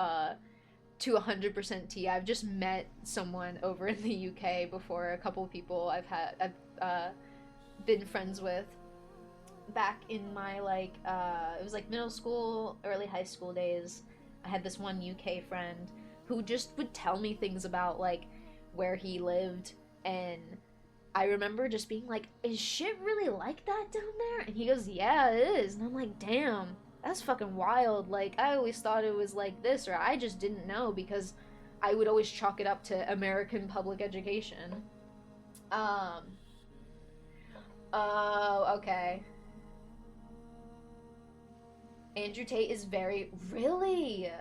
to 100% T. I've just met someone over in the UK before, a couple of people I've been friends with back in my like it was like middle school, early high school days. I had this one UK friend who just would tell me things about like where he lived, and I remember just being like, is shit really like that down there? And he goes, yeah, it is. And I'm like, damn, that's fucking wild. Like, I always thought it was like this, or I just didn't know, because I would always chalk it up to American public education. Oh, okay. Andrew Tate is very, really?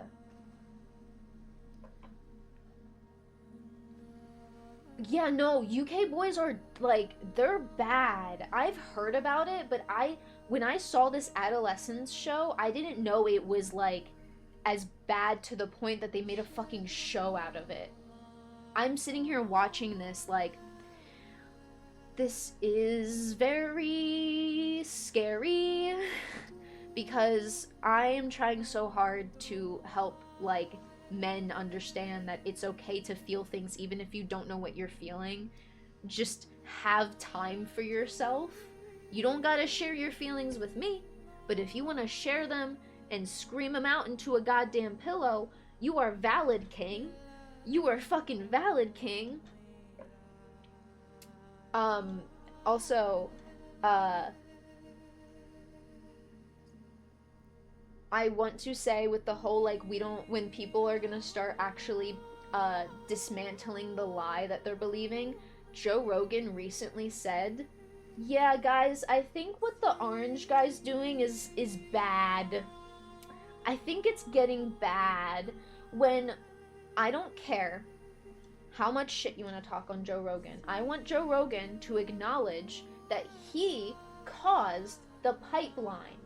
Yeah, no, UK boys are, like, they're bad. I've heard about it, but when I saw this Adolescence show, I didn't know it was, like, as bad to the point that they made a fucking show out of it. I'm sitting here watching this, like, this is very scary, because I am trying so hard to help, like, men understand that it's okay to feel things even if you don't know what you're feeling. Just have time for yourself. You don't gotta share your feelings with me, but if you want to share them and scream them out into a goddamn pillow, you are valid, king. You are fucking valid, king. Also, I want to say, with the whole, like, when people are gonna start actually dismantling the lie that they're believing, Joe Rogan recently said, yeah, guys, I think what the orange guy's doing is bad. I think it's getting bad. When I don't care how much shit you want to talk on Joe Rogan, I want Joe Rogan to acknowledge that he caused the pipeline.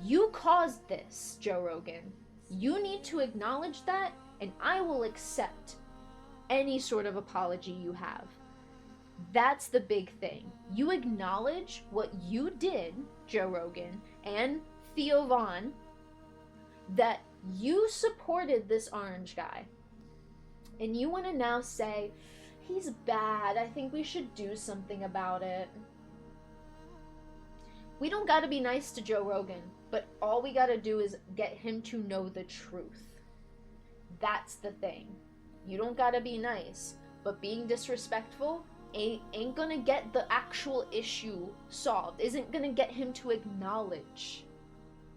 You caused this, Joe Rogan. You need to acknowledge that, and I will accept any sort of apology you have. That's the big thing. You acknowledge what you did, Joe Rogan, and Theo Von that you supported this orange guy, and you want to now say, he's bad, I think we should do something about it. We don't gotta be nice to Joe Rogan, but all we gotta do is get him to know the truth. That's the thing. You don't gotta be nice, but being disrespectful ain't gonna get the actual issue solved, isn't gonna get him to acknowledge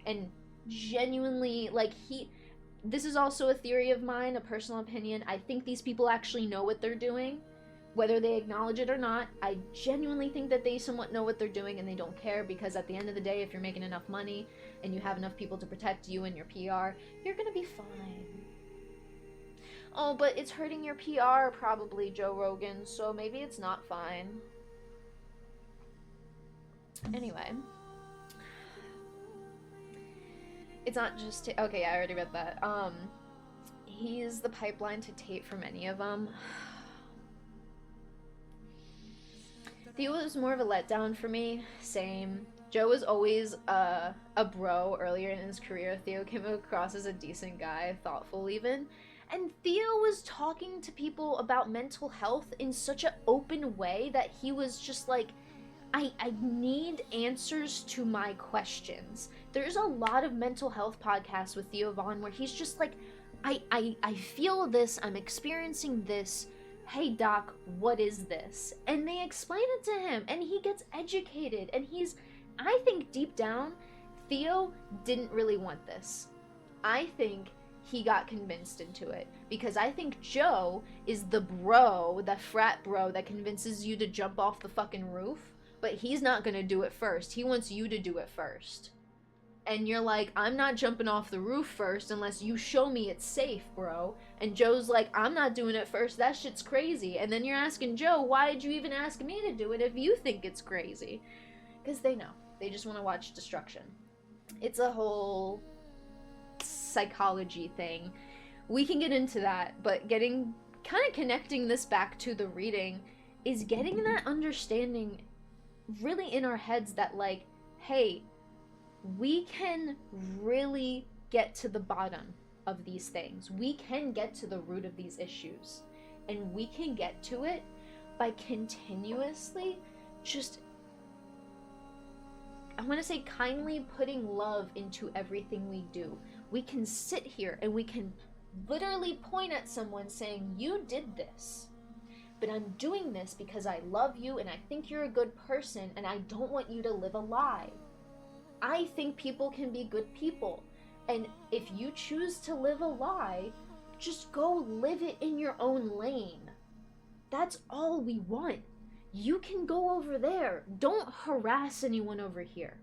and genuinely, like, this is also a theory of mine, a personal opinion. I think these people actually know what they're doing, whether they acknowledge it or not. I genuinely think that they somewhat know what they're doing and they don't care, because at the end of the day, if you're making enough money and you have enough people to protect you and your PR, you're gonna be fine. Oh, but it's hurting your PR probably, Joe Rogan, so maybe it's not fine. Anyway. It's not just okay, I already read that. He's the pipeline to Tate for many of them. Theo was more of a letdown for me. Same. Joe was always a bro earlier in his career. Theo came across as a decent guy, thoughtful even. And Theo was talking to people about mental health in such an open way that he was just like, I need answers to my questions. There's a lot of mental health podcasts with Theo Von where he's just like, I feel this, I'm experiencing this. Hey doc, what is this? And they explain it to him and he gets educated, and I think deep down, Theo didn't really want this. I think he got convinced into it, because I think Joe is the bro, the frat bro that convinces you to jump off the fucking roof, but he's not gonna do it first. He wants you to do it first. And you're like, I'm not jumping off the roof first unless you show me it's safe, bro. And Joe's like, I'm not doing it first, that shit's crazy. And then you're asking Joe, why did you even ask me to do it if you think it's crazy? Because they know. They just want to watch destruction. It's a whole psychology thing. We can get into that, but kind of connecting this back to the reading is getting that understanding really in our heads that, like, hey, we can really get to the bottom of these things. We can get to the root of these issues, and we can get to it by continuously just, I want to say, kindly putting love into everything we do. We can sit here and we can literally point at someone saying, you did this, but I'm doing this because I love you and I think you're a good person and I don't want you to live a lie. I think people can be good people, and if you choose to live a lie, just go live it in your own lane. That's all we want. You can go over there. Don't harass anyone over here,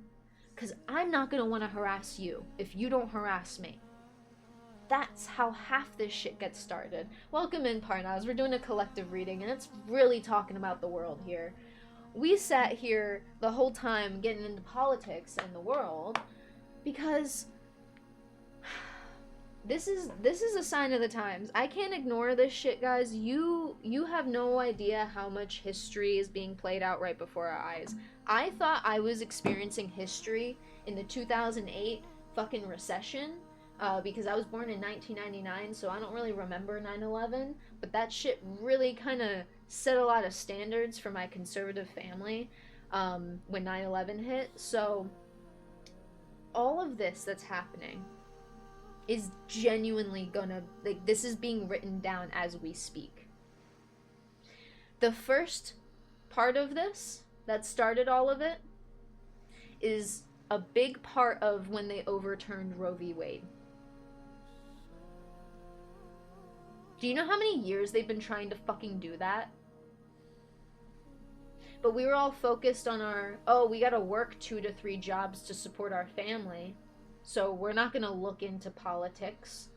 because I'm not going to want to harass you if you don't harass me. That's how half this shit gets started. Welcome in, Parnaz. We're doing a collective reading, and it's really talking about the world here. We sat here the whole time getting into politics and the world because this is a sign of the times. I can't ignore this shit, guys. You have no idea how much history is being played out right before our eyes. I thought I was experiencing history in the 2008 fucking recession, because I was born in 1999, so I don't really remember 9/11, but that shit really kind of set a lot of standards for my conservative family when 9/11 hit. So all of this that's happening is genuinely gonna, like, this is being written down as we speak. The first part of this that started all of it is a big part of when they overturned Roe v. Wade. Do you know how many years they've been trying to fucking do that? But we were all focused on we gotta work 2 to 3 jobs to support our family, so we're not gonna look into politics.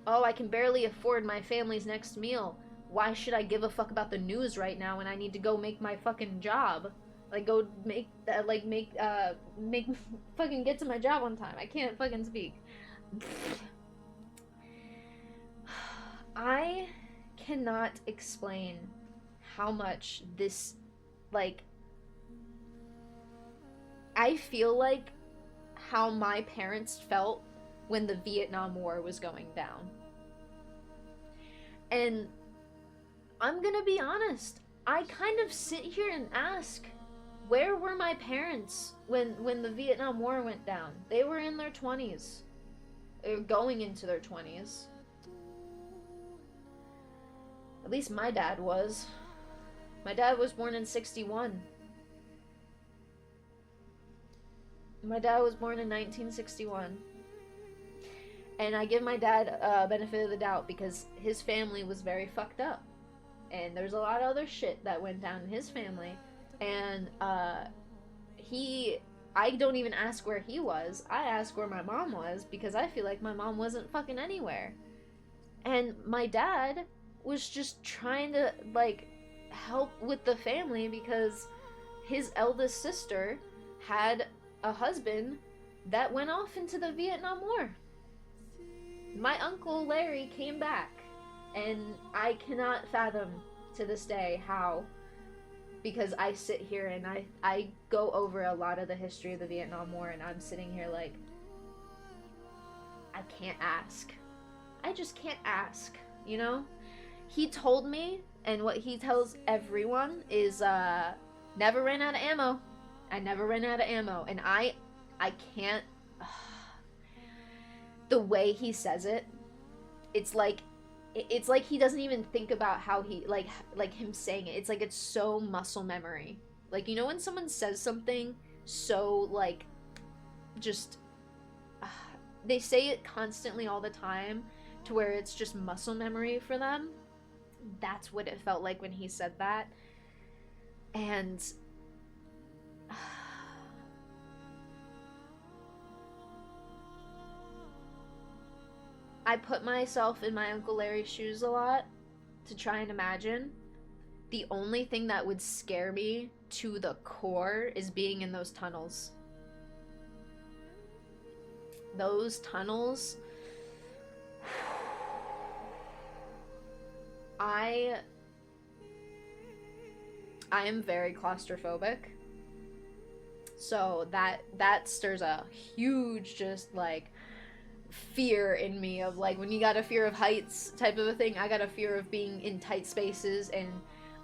Oh, I can barely afford my family's next meal. Why should I give a fuck about the news right now when I need to go make my fucking job? Like, go make fucking get to my job on time. I can't fucking speak. I cannot explain how much this, like, I feel like how my parents felt when the Vietnam War was going down. And I'm gonna be honest, I kind of sit here and ask, where were my parents when the Vietnam War went down? They were in their 20s. They were going into their 20s. At least my dad was. My dad was born in 61. My dad was born in 1961. And I give my dad benefit of the doubt because his family was very fucked up. And there's a lot of other shit that went down in his family. And I don't even ask where he was. I ask where my mom was because I feel like my mom wasn't fucking anywhere. And my dad was just trying to, like, help with the family because his eldest sister had a husband that went off into the Vietnam War. My Uncle Larry came back, and I cannot fathom to this day how, because I sit here and I go over a lot of the history of the Vietnam War, and I'm sitting here like, I can't ask. I just can't ask, you know? He told me, and what he tells everyone is, never ran out of ammo. I never ran out of ammo, and I can't. The way he says it, it's like he doesn't even think about how he like him saying it. It's like it's so muscle memory. Like, you know when someone says something so like just they say it constantly all the time to where it's just muscle memory for them. That's what it felt like when he said that. And I put myself in my Uncle Larry's shoes a lot to try and imagine. The only thing that would scare me to the core is being in those tunnels. Those tunnels. I am very claustrophobic. So that stirs a huge just like fear in me of like when you got a fear of heights type of a thing. I got a fear of being in tight spaces and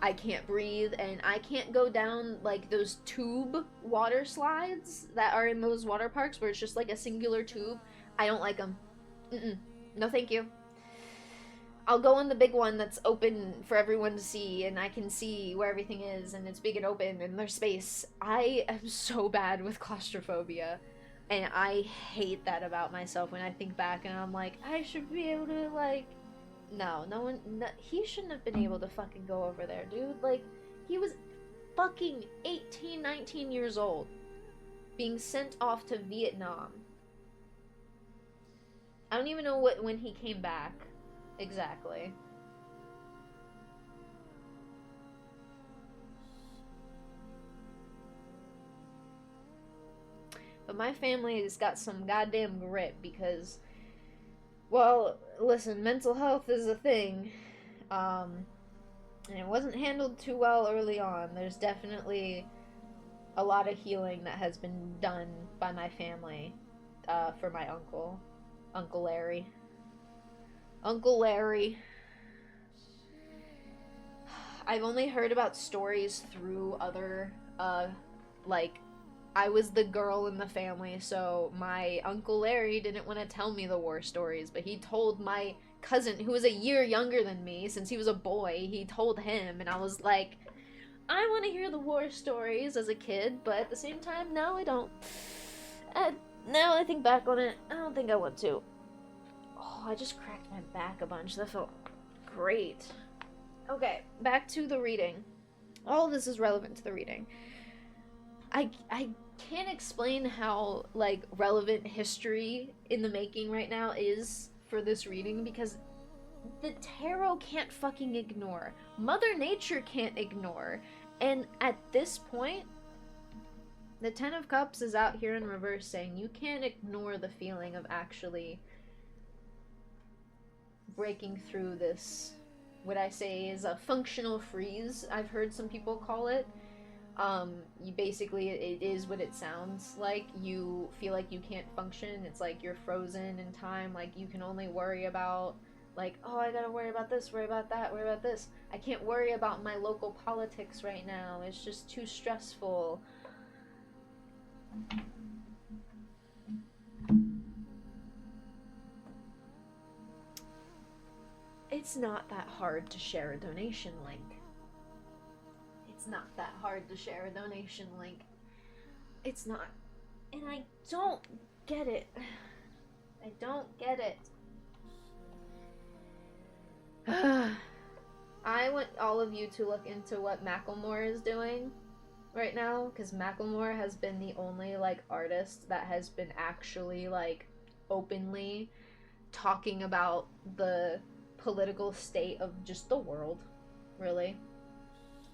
I can't breathe and I can't go down like those tube water slides that are in those water parks where it's just like a singular tube. I don't like them. No thank you. I'll go in the big one that's open for everyone to see and I can see where everything is and it's big and open and there's space. I am so bad with claustrophobia. And I hate that about myself when I think back and I'm like, I should be able to, like... No, he shouldn't have been able to fucking go over there, dude. Like, he was fucking 18, 19 years old. Being sent off to Vietnam. I don't even know when he came back. Exactly. But my family has got some goddamn grit because, well, listen, mental health is a thing. And it wasn't handled too well early on. There's definitely a lot of healing that has been done by my family for my uncle. Uncle Larry. Uncle Larry. I've only heard about stories through other, like, I was the girl in the family, so my Uncle Larry didn't want to tell me the war stories, but he told my cousin, who was a year younger than me, since he was a boy, he told him, and I was like, I want to hear the war stories as a kid, but at the same time, no, I don't. Now I think back on it, I don't think I want to. Oh, I just cracked my back a bunch. That felt great. Okay, back to the reading. All of this is relevant to the reading. I can't explain how, like, relevant history in the making right now is for this reading because the tarot can't fucking ignore. Mother Nature can't ignore. And at this point, the Ten of Cups is out here in reverse saying you can't ignore the feeling of actually breaking through this, what I say is a functional freeze, I've heard some people call it. You basically, it is what it sounds like. You feel like you can't function. It's like you're frozen in time. Like you can only worry about, like, oh, I gotta worry about this, worry about that, worry about this. I can't worry about my local politics right now. It's just too stressful. It's not that hard to share a donation link. It's not that hard to share a donation link. It's not. And I don't get it. I don't get it. I want all of you to look into what Macklemore is doing right now, because Macklemore has been the only, like, artist that has been actually, like, openly talking about the political state of just the world, really.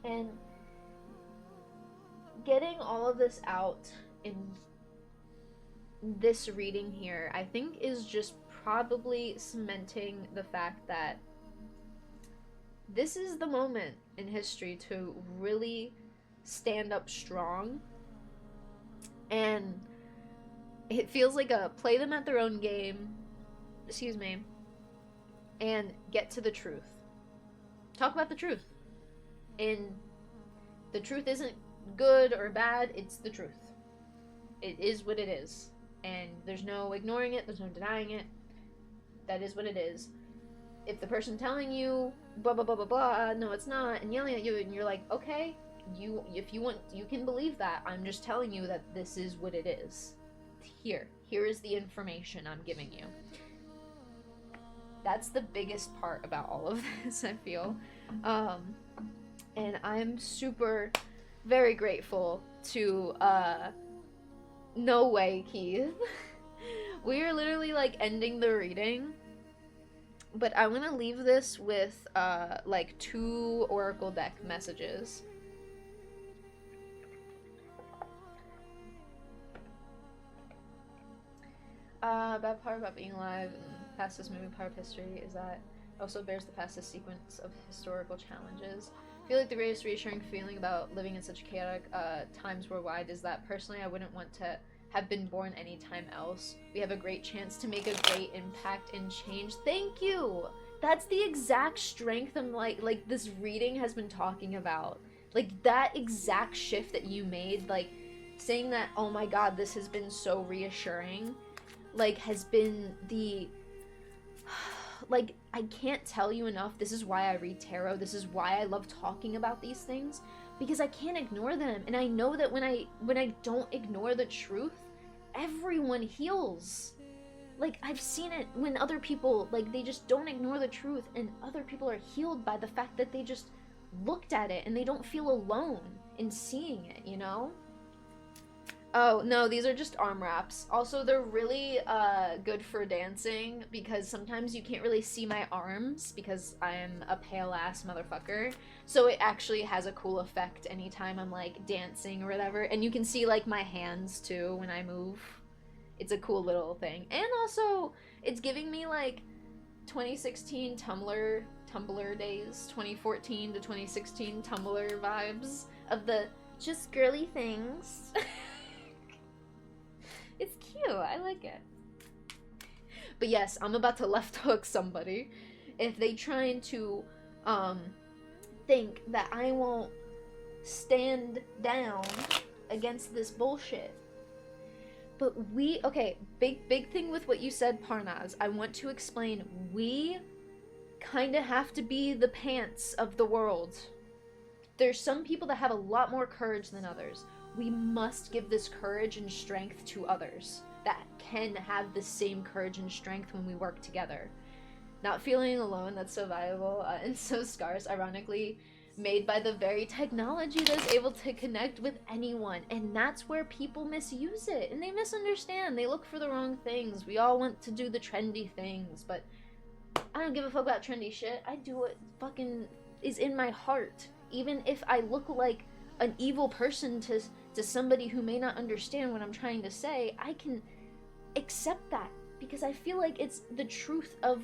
And getting all of this out in this reading here, I think, is just probably cementing the fact that this is the moment in history to really stand up strong. And it feels like a play them at their own game, excuse me, and get to the truth. Talk about the truth. And the truth isn't good or bad, it's the truth. It is what it is. And there's no ignoring it, there's no denying it. That is what it is. If the person telling you blah blah blah blah blah, no it's not, and yelling at you, and you're like, okay, if you want, you can believe that. I'm just telling you that this is what it is. Here is the information I'm giving you. That's the biggest part about all of this, I feel. And I'm super, very grateful to, no way, Keith. We are literally, like, ending the reading. But I want to leave this with, like, 2 Oracle deck messages. Bad part about being alive and past this moving part of history is that it also bears the pastest sequence of historical challenges. I feel like the greatest reassuring feeling about living in such chaotic times worldwide is that personally I wouldn't want to have been born anytime else. We have a great chance to make a great impact and change. Thank you! That's the exact strength I'm like this reading has been talking about. Like, that exact shift that you made, like, saying that, oh my god, this has been so reassuring, like, has been the... Like, I can't tell you enough, this is why I read tarot, this is why I love talking about these things, because I can't ignore them, and I know that when I don't ignore the truth, everyone heals. Like, I've seen it when other people, like, they just don't ignore the truth, and other people are healed by the fact that they just looked at it, and they don't feel alone in seeing it, you know? Oh, no, these are just arm wraps. Also, they're really good for dancing, because sometimes you can't really see my arms, because I'm a pale-ass motherfucker. So it actually has a cool effect anytime I'm, like, dancing or whatever. And you can see, like, my hands, too, when I move. It's a cool little thing. And also, it's giving me, like, 2016 Tumblr days, 2014 to 2016 Tumblr vibes of the just girly things. It's cute. I like it. But yes, I'm about to left hook somebody if they trying to think that I won't stand down against this bullshit. But okay, big thing with what you said, Parnaz. I want to explain, we kind of have to be the pants of the world. There's some people that have a lot more courage than others. We must give this courage and strength to others that can have the same courage and strength when we work together. Not feeling alone, that's so valuable and so scarce, ironically, made by the very technology that's able to connect with anyone. And that's where people misuse it, and they misunderstand. They look for the wrong things. We all want to do the trendy things, but I don't give a fuck about trendy shit. I do what fucking is in my heart. Even if I look like an evil person to somebody who may not understand what I'm trying to say, I can accept that because I feel like it's the truth of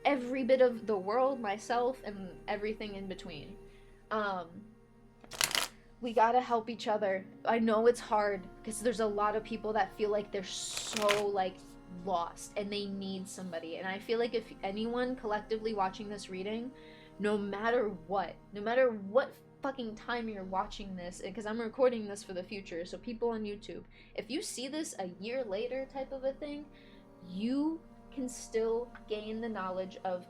every bit of the world, myself, and everything in between. We gotta help each other. I know it's hard because there's a lot of people that feel like they're so like lost and they need somebody. And I feel like if anyone collectively watching this reading, no matter what fucking time you're watching this, because I'm recording this for the future, so people on YouTube, if you see this a year later type of a thing, you can still gain the knowledge of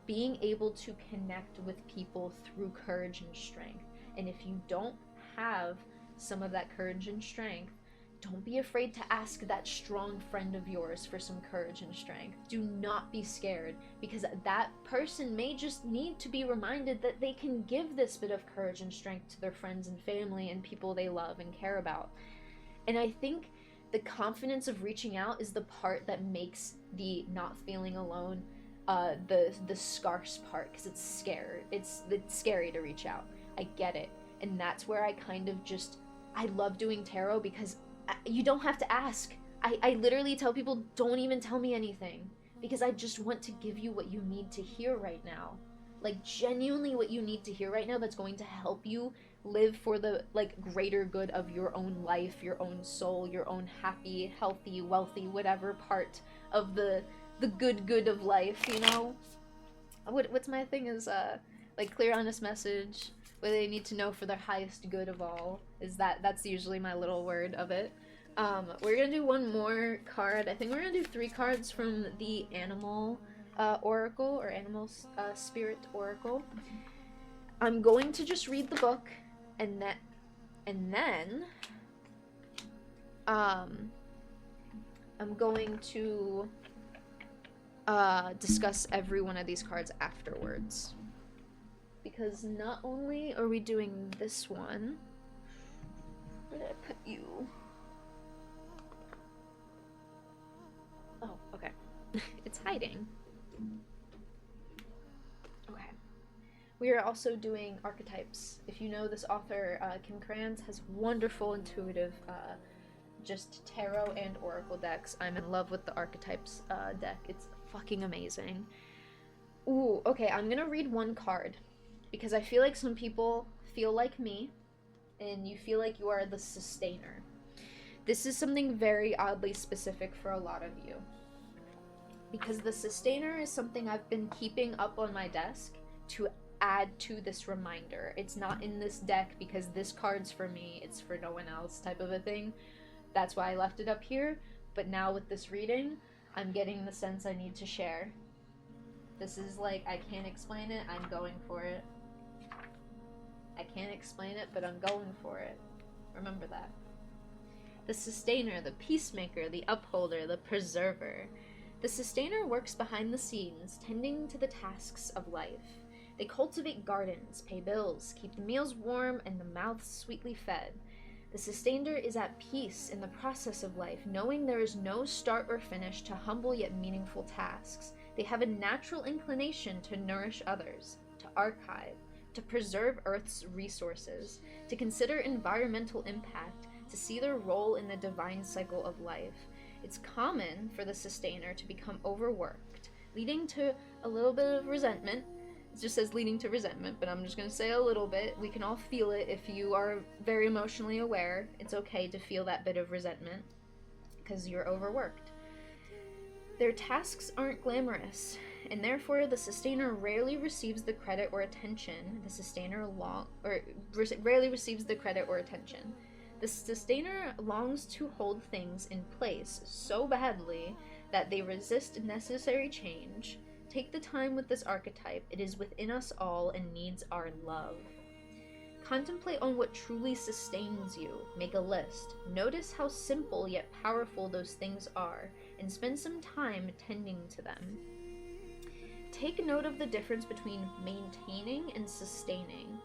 being able to connect with people through courage and strength. And if you don't have some of that courage and strength, don't be afraid to ask that strong friend of yours for some courage and strength. Do not be scared, because that person may just need to be reminded that they can give this bit of courage and strength to their friends and family and people they love and care about. And I think the confidence of reaching out is the part that makes the not feeling alone the scarce part, because it's scared. It's scary to reach out. I get it. And that's where I kind of just, I love doing tarot because you don't have to ask. I literally tell people, don't even tell me anything, because I just want to give you what you need to hear right now. Like, genuinely what you need to hear right now that's going to help you live for the, like, greater good of your own life, your own soul, your own happy, healthy, wealthy, whatever part of the good of life, you know? What's my thing is, like, clear, honest message, what they need to know for their highest good of all, is that's usually my little word of it. We're gonna do one more card. I think we're gonna do 3 cards from the Animal Oracle, or Animal Spirit Oracle. I'm going to just read the book, and then I'm going to discuss every one of these cards afterwards. Because not only are we doing this one, where did I put you? Oh, okay. It's hiding. Okay. We are also doing archetypes. If you know this author, Kim Krans has wonderful, intuitive, just tarot and oracle decks. I'm in love with the archetypes deck. It's fucking amazing. Ooh, okay, I'm gonna read one card, because I feel like some people feel like me, and you feel like you are the sustainer. This is something very oddly specific for a lot of you, because the sustainer is something I've been keeping up on my desk to add to this reminder. It's not in this deck because this card's for me, it's for no one else type of a thing. That's why I left it up here, but now with this reading, I'm getting the sense I need to share. This is like, I can't explain it, I'm going for it. I can't explain it, but I'm going for it. Remember that. The sustainer, the peacemaker, the upholder, the preserver. The sustainer works behind the scenes, tending to the tasks of life. They cultivate gardens, pay bills, keep the meals warm, and the mouths sweetly fed. The sustainer is at peace in the process of life, knowing there is no start or finish to humble yet meaningful tasks. They have a natural inclination to nourish others, to archive, to preserve Earth's resources, to consider environmental impact, to see their role in the divine cycle of life. It's common for the sustainer to become overworked, leading to a little bit of resentment. It just says leading to resentment, but I'm just going to say a little bit. We can all feel it if you are very emotionally aware. It's okay to feel that bit of resentment because you're overworked. Their tasks aren't glamorous, and therefore the sustainer rarely receives the credit or attention rarely receives the credit or attention. The sustainer longs to hold things in place so badly that they resist necessary change. Take the time with this archetype. It is within us all and needs our love. Contemplate on what truly sustains you. Make a list. Notice how simple yet powerful those things are, and spend some time tending to them. Take note of the difference between maintaining and sustaining.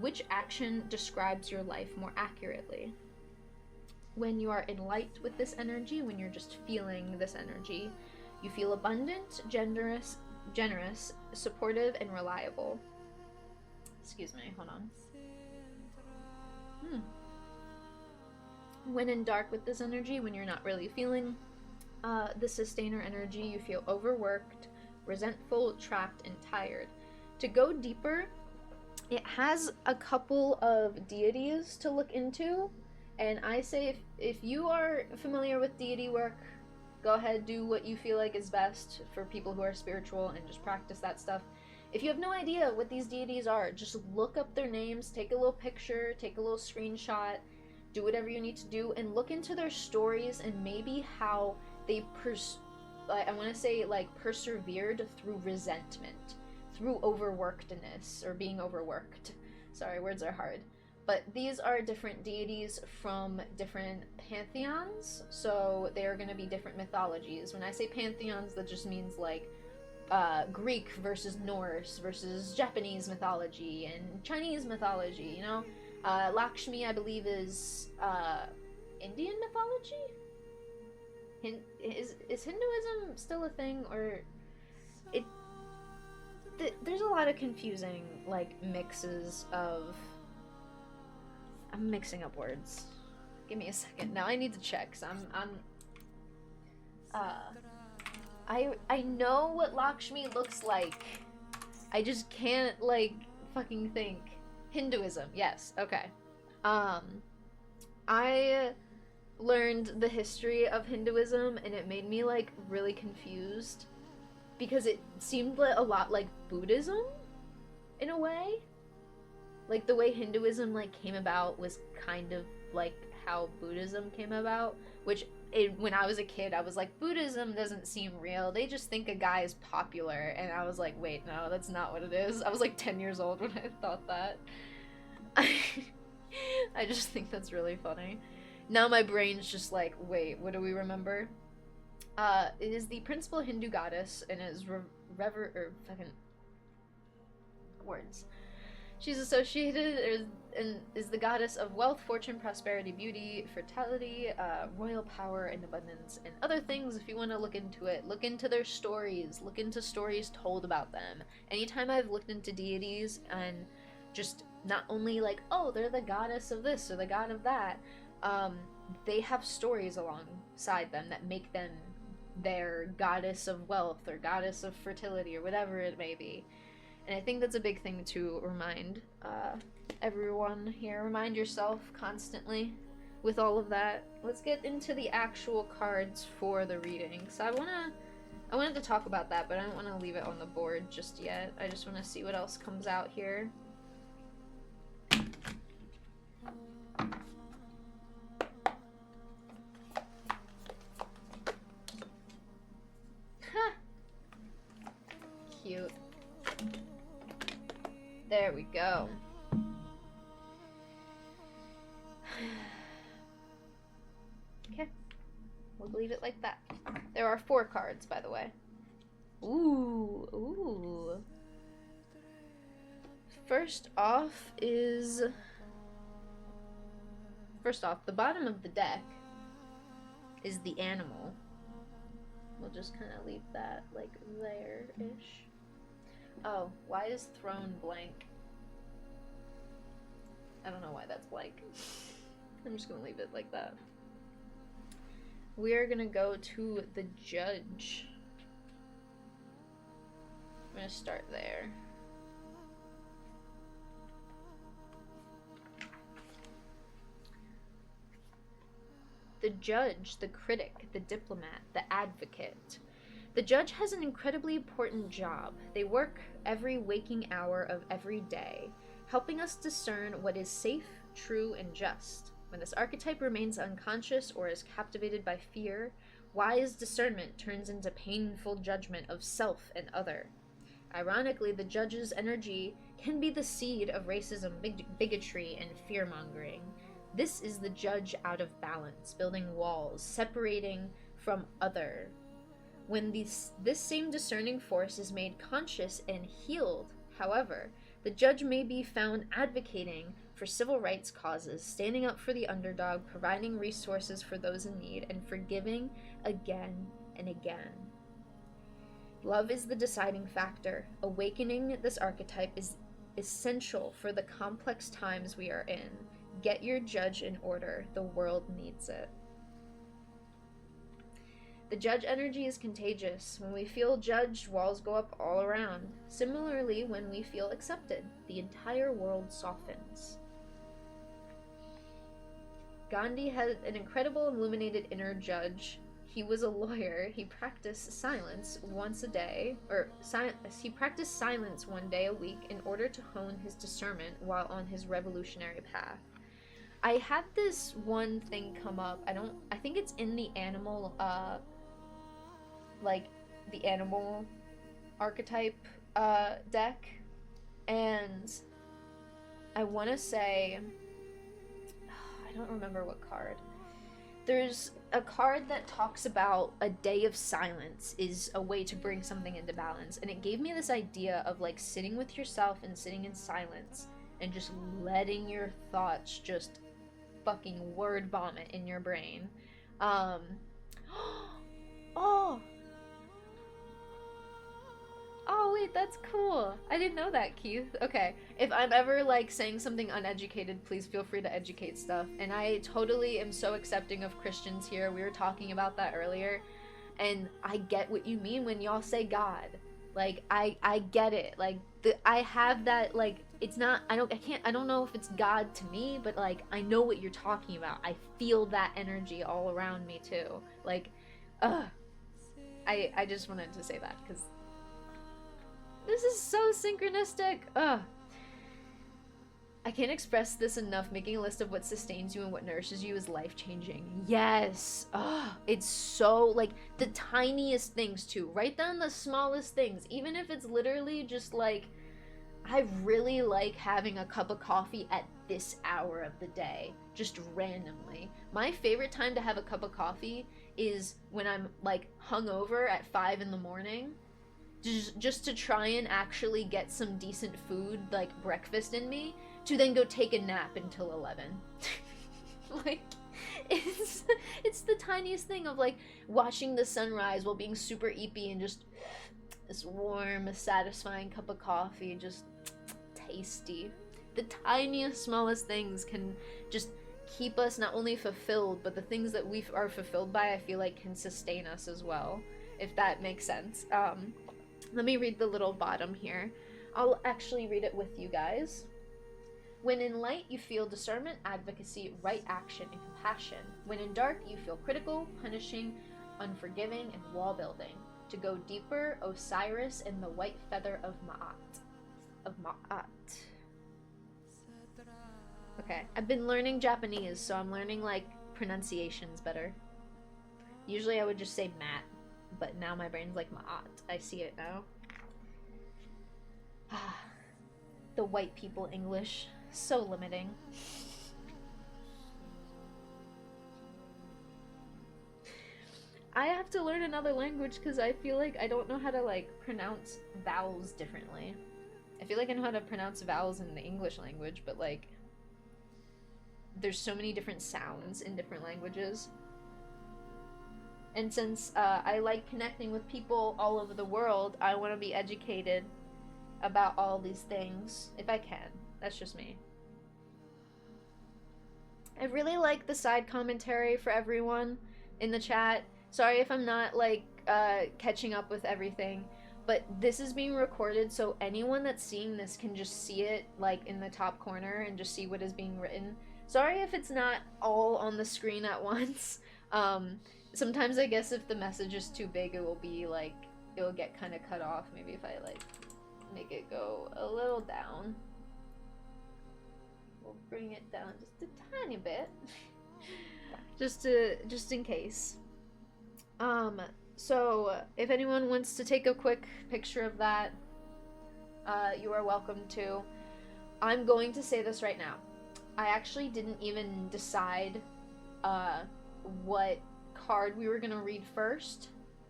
Which action describes your life more accurately? When you are in light with this energy, when you're just feeling this energy, you feel abundant, generous, supportive, and reliable. Excuse me, hold on. When in dark with this energy, when you're not really feeling the sustainer energy, you feel overworked, resentful, trapped, and tired. To go deeper, It has a couple of deities to look into, and I say if you are familiar with deity work, go ahead, do what you feel like is best for people who are spiritual and just practice that stuff. If you have no idea what these deities are, just look up their names, take a little picture, take a little screenshot, do whatever you need to do, and look into their stories and maybe how they I want to say like persevered through resentment, through overworkedness or being overworked. Sorry, words are hard. But these are different deities from different pantheons, so they are going to be different mythologies. When I say pantheons, that just means like Greek versus Norse versus Japanese mythology and Chinese mythology, you know? Lakshmi, I believe, is Indian mythology? Is Hinduism still a thing, or it? There's a lot of confusing like mixes of. I'm mixing up words. Give me a second. Now I need to check. So I know what Lakshmi looks like. I just can't like fucking think. Hinduism, yes, okay. I learned the history of Hinduism and it made me like really confused because it seemed a lot like Buddhism in a way. Like the way Hinduism like came about was kind of like how Buddhism came about, which when I was a kid I was like, Buddhism doesn't seem real. They just think a guy is popular, and I was like, wait, no, that's not what it is. I was like 10 years old when I thought that. I just think that's really funny. Now my brain's just like, wait, what do we remember? It is the principal Hindu goddess and is fucking words. She's associated and is the goddess of wealth, fortune, prosperity, beauty, fertility, royal power, and abundance, and other things. If you want to look into it, look into their stories, look into stories told about them. Anytime I've looked into deities and just not only like, oh, they're the goddess of this or the god of that, they have stories alongside them that make them their goddess of wealth or goddess of fertility or whatever it may be. And I think that's a big thing to remind everyone here. Remind yourself constantly with all of that. Let's get into the actual cards for the reading. So I wanted to talk about that, but I don't want to leave it on the board just yet. I just want to see what else comes out here. Ha! Cute. There we go. Okay. We'll leave it like that. There are 4 cards, by the way. Ooh, ooh. First off, the bottom of the deck is the animal. We'll just kind of leave that like there-ish. Oh, why is throne blank? I don't know why that's blank. I'm just gonna leave it like that. We're gonna go to the judge. I'm gonna start there. The judge, the critic, the diplomat, the advocate. The judge has an incredibly important job. They work every waking hour of every day, helping us discern what is safe, true, and just. When this archetype remains unconscious or is captivated by fear, wise discernment turns into painful judgment of self and other. Ironically, the judge's energy can be the seed of racism, bigotry, and fear-mongering. This is the judge out of balance, building walls, separating from other. When this same discerning force is made conscious and healed, however, the judge may be found advocating for civil rights causes, standing up for the underdog, providing resources for those in need, and forgiving again and again. Love is the deciding factor. Awakening this archetype is essential for the complex times we are in. Get your judge in order. The world needs it. The judge energy is contagious. When we feel judged, walls go up all around. Similarly, when we feel accepted, the entire world softens. Gandhi had an incredible illuminated inner judge. He was a lawyer. He practiced silence once a day, he practiced silence one day a week in order to hone his discernment while on his revolutionary path. I had this one thing come up. I think it's in the animal, like, the animal archetype, deck. And I want to say, I don't remember what card. There's a card that talks about a day of silence is a way to bring something into balance. And it gave me this idea of, like, sitting with yourself and sitting in silence and just letting your thoughts just fucking word vomit in your brain. Oh, wait, that's cool. I didn't know that, Keith. Okay, if I'm ever, like, saying something uneducated, please feel free to educate stuff. And I totally am so accepting of Christians here. We were talking about that earlier. And I get what you mean when y'all say God. Like, I get it. Like, I have that, like, it's not, I don't know if it's God to me, but, like, I know what you're talking about. I feel that energy all around me, too. Like, I just wanted to say that, because this is so synchronistic. I can't express this enough. Making a list of what sustains you and what nourishes you is life-changing. Yes. It's so, like, the tiniest things, too. Write down the smallest things. Even if it's literally just, like, I really like having a cup of coffee at this hour of the day, just randomly. My favorite time to have a cup of coffee is when I'm, like, hungover at 5 in the morning, just to try and actually get some decent food, like breakfast in me, to then go take a nap until 11. Like, it's the tiniest thing of, like, watching the sunrise while being super eepy and just this warm, satisfying cup of coffee, just tasty. The tiniest, smallest things can just keep us not only fulfilled, but the things that we are fulfilled by, I feel like, can sustain us as well, if that makes sense. Let me read the little bottom here. I'll actually read it with you guys. When in light, you feel discernment, advocacy, right action, and compassion. When in dark, you feel critical, punishing, unforgiving, and wall building. To go deeper, Osiris and the white feather of Ma'at. Okay, I've been learning Japanese, so I'm learning, like, pronunciations better. Usually I would just say Matt, but now my brain's like Ma'at. I see it now. The white people English. So limiting. I have to learn another language because I feel like I don't know how to, like, pronounce vowels differently. I feel like I know how to pronounce vowels in the English language, but, like, there's so many different sounds in different languages. And since I like connecting with people all over the world, I want to be educated about all these things, if I can. That's just me. I really like the side commentary for everyone in the chat. Sorry if I'm not, like, catching up with everything, but this is being recorded, so anyone that's seeing this can just see it, like, in the top corner and just see what is being written. Sorry if it's not all on the screen at once. Sometimes I guess if the message is too big, it will be, like, it will get kind of cut off. Maybe if I, like, make it go a little down. We'll bring it down just a tiny bit. just in case. So if anyone wants to take a quick picture of that, you are welcome to. I'm going to say this right now. I actually didn't even decide what card we were gonna read first.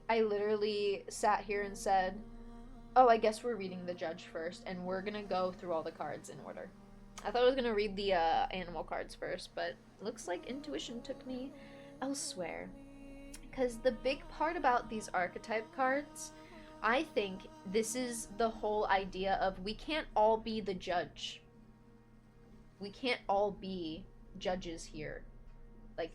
I literally sat here and said, oh, I guess we're reading the judge first, and we're gonna go through all the cards in order. I thought I was gonna read the animal cards first, but looks like intuition took me elsewhere. Because the big part about these archetype cards, I think this is the whole idea of we can't all be the judge. We can't all be judges here. Like,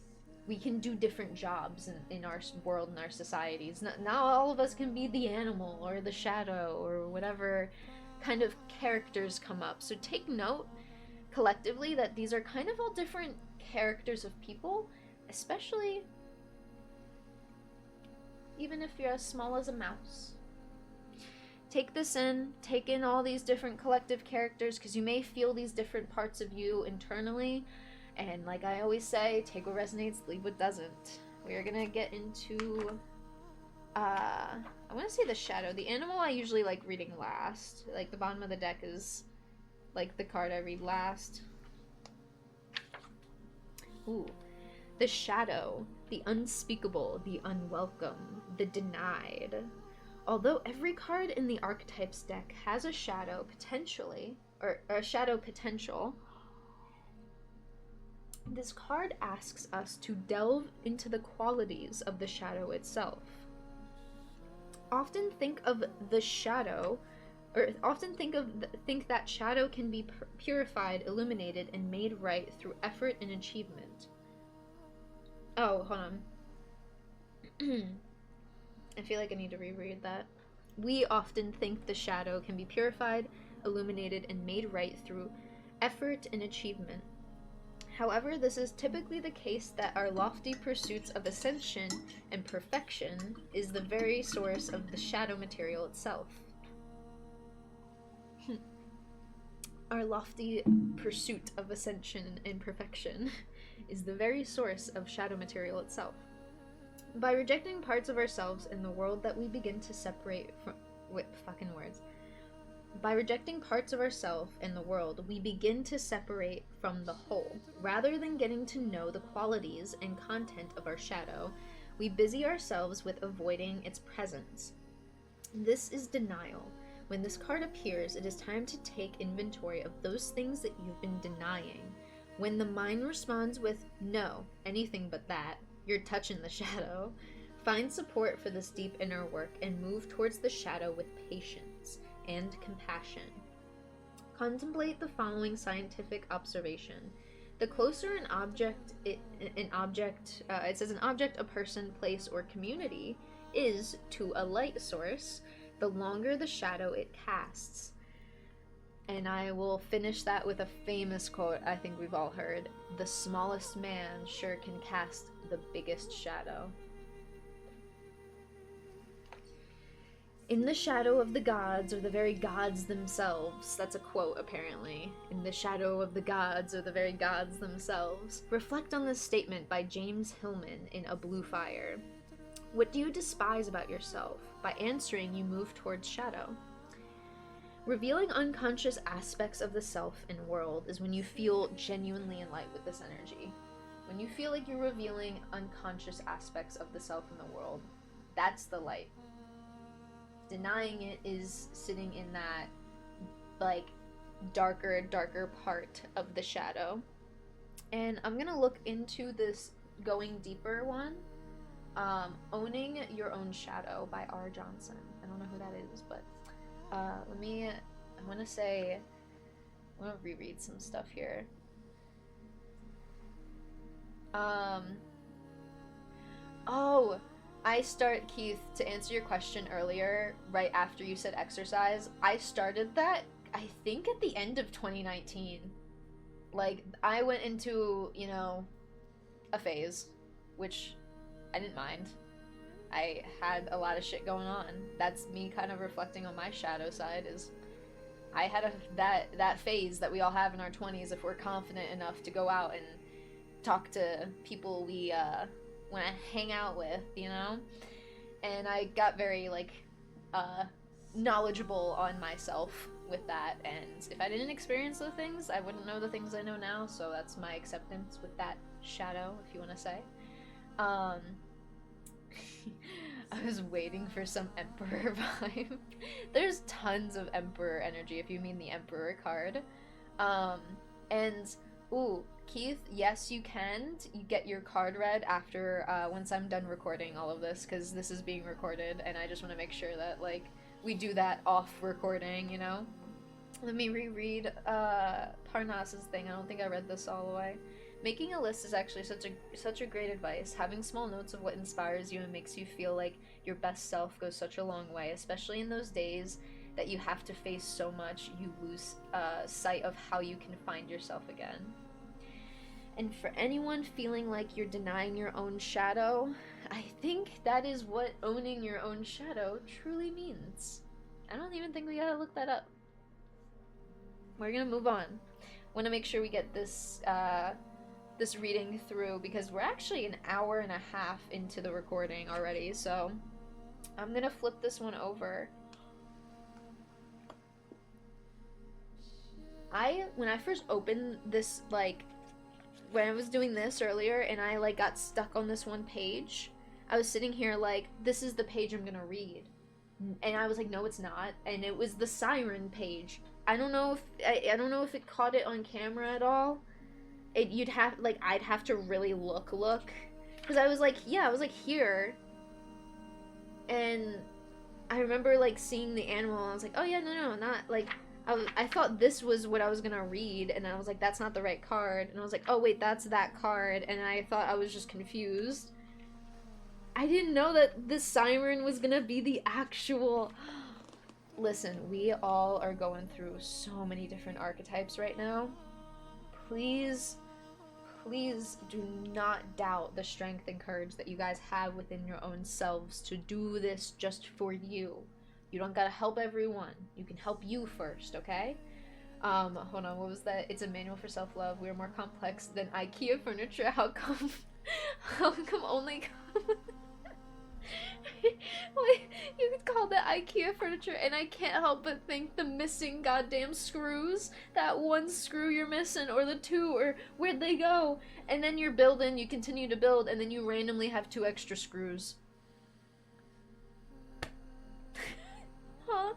we can do different jobs in our world and our societies. Not all of us can be the animal or the shadow or whatever kind of characters come up. So take note collectively that these are kind of all different characters of people, especially even if you're as small as a mouse. Take this in, take in all these different collective characters, because you may feel these different parts of you internally. And like I always say, take what resonates, leave what doesn't. We are gonna get into, I want to say the shadow. The animal I usually like reading last. Like the bottom of the deck is like the card I read last. Ooh. The shadow, the unspeakable, the unwelcome, the denied. Although every card in the archetypes deck has a shadow potentially, or a shadow potential, this card asks us to delve into the qualities of the shadow itself. Often think of the shadow, or often think that shadow can be purified, illuminated, and made right through effort and achievement. Oh, hold on. I feel like I need to reread that. We often think the shadow can be purified, illuminated, and made right through effort and achievement. However, this is typically the case that our lofty pursuits of ascension and perfection is the very source of the shadow material itself. Our lofty pursuit of ascension and perfection is the very source of shadow material itself. By rejecting parts of ourselves in the world that we begin to separate from... By rejecting parts of ourselves in the world, we begin to separate from the whole. Rather than getting to know the qualities and content of our shadow, we busy ourselves with avoiding its presence. This is denial. When this card appears, it is time to take inventory of those things that you've been denying. When the mind responds with, no, anything but that, you're touching the shadow. Find support for this deep inner work and move towards the shadow with patience and compassion. Contemplate the following scientific observation. The closer an object, it says an object, a person, place, or community is to a light source, the longer the shadow it casts. And I will finish that with a famous quote I think we've all heard. The smallest man sure can cast the biggest shadow. In the shadow of the gods, or the very gods themselves, that's a quote apparently, in the shadow of the gods, or the very gods themselves, reflect on this statement by James Hillman in A Blue Fire. What do you despise about yourself? By answering, you move towards shadow. Revealing unconscious aspects of the self and world is when you feel genuinely in light with this energy. When you feel like you're revealing unconscious aspects of the self and the world, that's the light. Denying it is sitting in that, like, darker part of the shadow. And I'm gonna look into this going deeper one. Owning Your Own Shadow by R. Johnson. I don't know who that is, but I want to reread some stuff here. Keith, to answer your question earlier, right after you said exercise, I started that, I think, at the end of 2019. Like, I went into, a phase, which I didn't mind. I had a lot of shit going on. That's me kind of reflecting on my shadow side, is I had that phase that we all have in our 20s if we're confident enough to go out and talk to people we want to hang out with, And I got very, knowledgeable on myself with that, and if I didn't experience those things, I wouldn't know the things I know now, so that's my acceptance with that shadow, if you want to say. I was waiting for some Emperor vibe. There's tons of Emperor energy if you mean the Emperor card. Keith, yes, you can. You get your card read after, once I'm done recording all of this, because this is being recorded, and I just want to make sure that, we do that off recording, Let me reread Parnas's thing. I don't think I read this all the way. Making a list is actually such a great advice. Having small notes of what inspires you and makes you feel like your best self goes such a long way, especially in those days that you have to face so much, you lose sight of how you can find yourself again. And for anyone feeling like you're denying your own shadow, I think that is what owning your own shadow truly means. I don't even think we gotta look that up. We're gonna move on. Want to make sure we get this this reading through because we're actually an hour and a half into the recording already. So I'm gonna flip this one over. When I first opened this, like when I was doing this earlier and I like got stuck on this one page, I was sitting here like, this is the page I'm gonna read. And I was like, no, it's not. And it was the siren page. I don't know if it caught it on camera at all. I'd have to really look. Because I was like, yeah, I was like here. And I remember like seeing the animal and I was like, oh yeah, no, not like, I thought this was what I was gonna read, and I was like, that's not the right card. And I was like, oh wait, that's that card. And I thought I was just confused. I didn't know that the siren was gonna be the actual... Listen, we all are going through so many different archetypes right now. Please do not doubt the strength and courage that you guys have within your own selves to do this just for you. You don't gotta help everyone. You can help you first, okay? Hold on, what was that? It's a manual for self-love. We are more complex than IKEA furniture. How come only... Wait, you could call that IKEA furniture, and I can't help but think the missing goddamn screws. That one screw you're missing, or the two, or where'd they go? And then you're building, you continue to build, and then you randomly have 2 extra screws. Huh?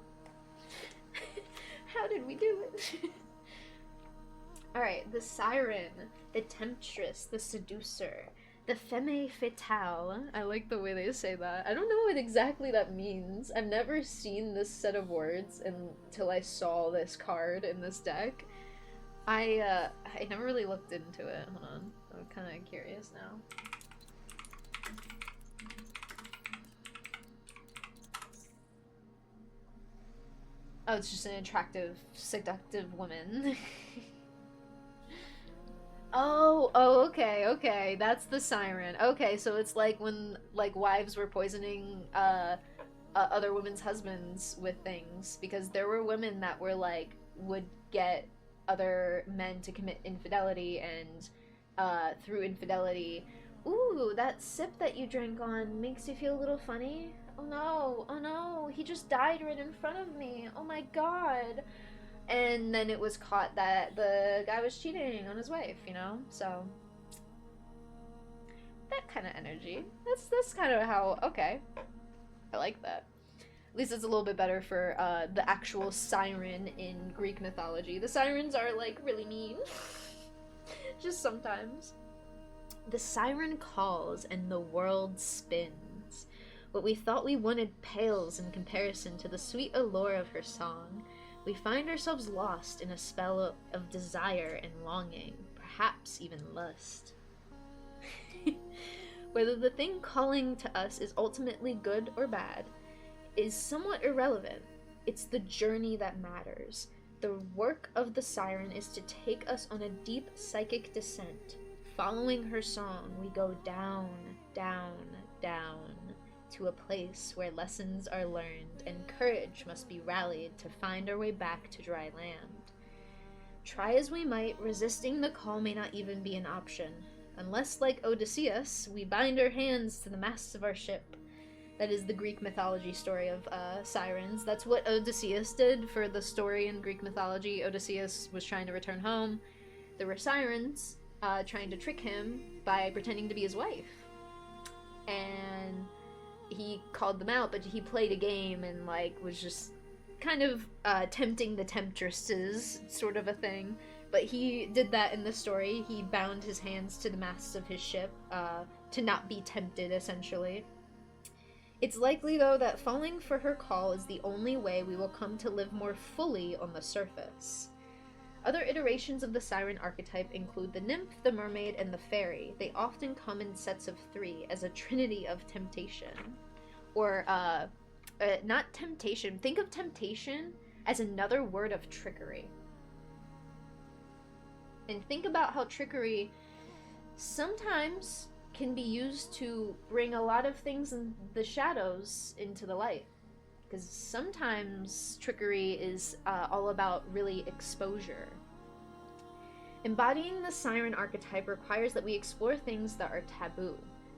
How did we do it? Alright, the siren, the temptress, the seducer, the femme fatale. I like the way they say that. I don't know what exactly that means. I've never seen this set of words until I saw this card in this deck. I never really looked into it. Hold on. I'm kind of curious now. Oh, it's just an attractive, seductive woman. Oh, okay. That's the siren. Okay, so it's like when, like, wives were poisoning, other women's husbands with things. Because there were women that were, like, would get other men to commit infidelity, and, through infidelity... Ooh, that sip that you drank on makes you feel a little funny. Oh no, he just died right in front of me. Oh my god. And then it was caught that the guy was cheating on his wife, you know? So, that kind of energy. That's kind of how, okay. I like that. At least it's a little bit better for the actual siren in Greek mythology. The sirens are, like, really mean. Just sometimes. The siren calls and the world spins. What we thought we wanted pales in comparison to the sweet allure of her song. We find ourselves lost in a spell of desire and longing, perhaps even lust. Whether the thing calling to us is ultimately good or bad is somewhat irrelevant. It's the journey that matters. The work of the siren is to take us on a deep psychic descent. Following her song, we go down, down, down, to a place where lessons are learned and courage must be rallied to find our way back to dry land. Try as we might, resisting the call may not even be an option. Unless, like Odysseus, we bind our hands to the masts of our ship. That is the Greek mythology story of sirens. That's what Odysseus did for the story in Greek mythology. Odysseus was trying to return home. There were sirens trying to trick him by pretending to be his wife. And he called them out, but he played a game and, like, was just kind of tempting the temptresses, sort of a thing. But he did that in the story. He bound his hands to the masts of his ship to not be tempted, essentially. It's likely, though, that falling for her call is the only way we will come to live more fully on the surface. Other iterations of the siren archetype include the nymph, the mermaid, and the fairy. They often come in sets of 3 as a trinity of temptation. Or, not temptation. Think of temptation as another word of trickery. And think about how trickery sometimes can be used to bring a lot of things in the shadows into the light. Because sometimes trickery is all about really exposure. Embodying the siren archetype requires that we explore things that are taboo.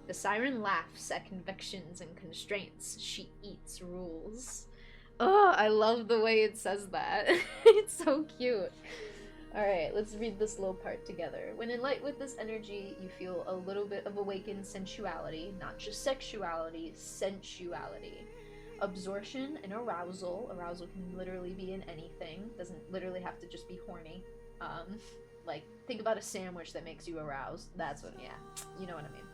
The siren laughs at convictions and constraints. She eats rules. Oh, I love the way it says that. It's so cute. Alright, let's read this little part together. When in light with this energy, you feel a little bit of awakened sensuality, not just sexuality, sensuality. Absorption and arousal. Arousal can literally be in anything. Doesn't literally have to just be horny. Like, think about a sandwich that makes you aroused. That's what, yeah, you know what I mean.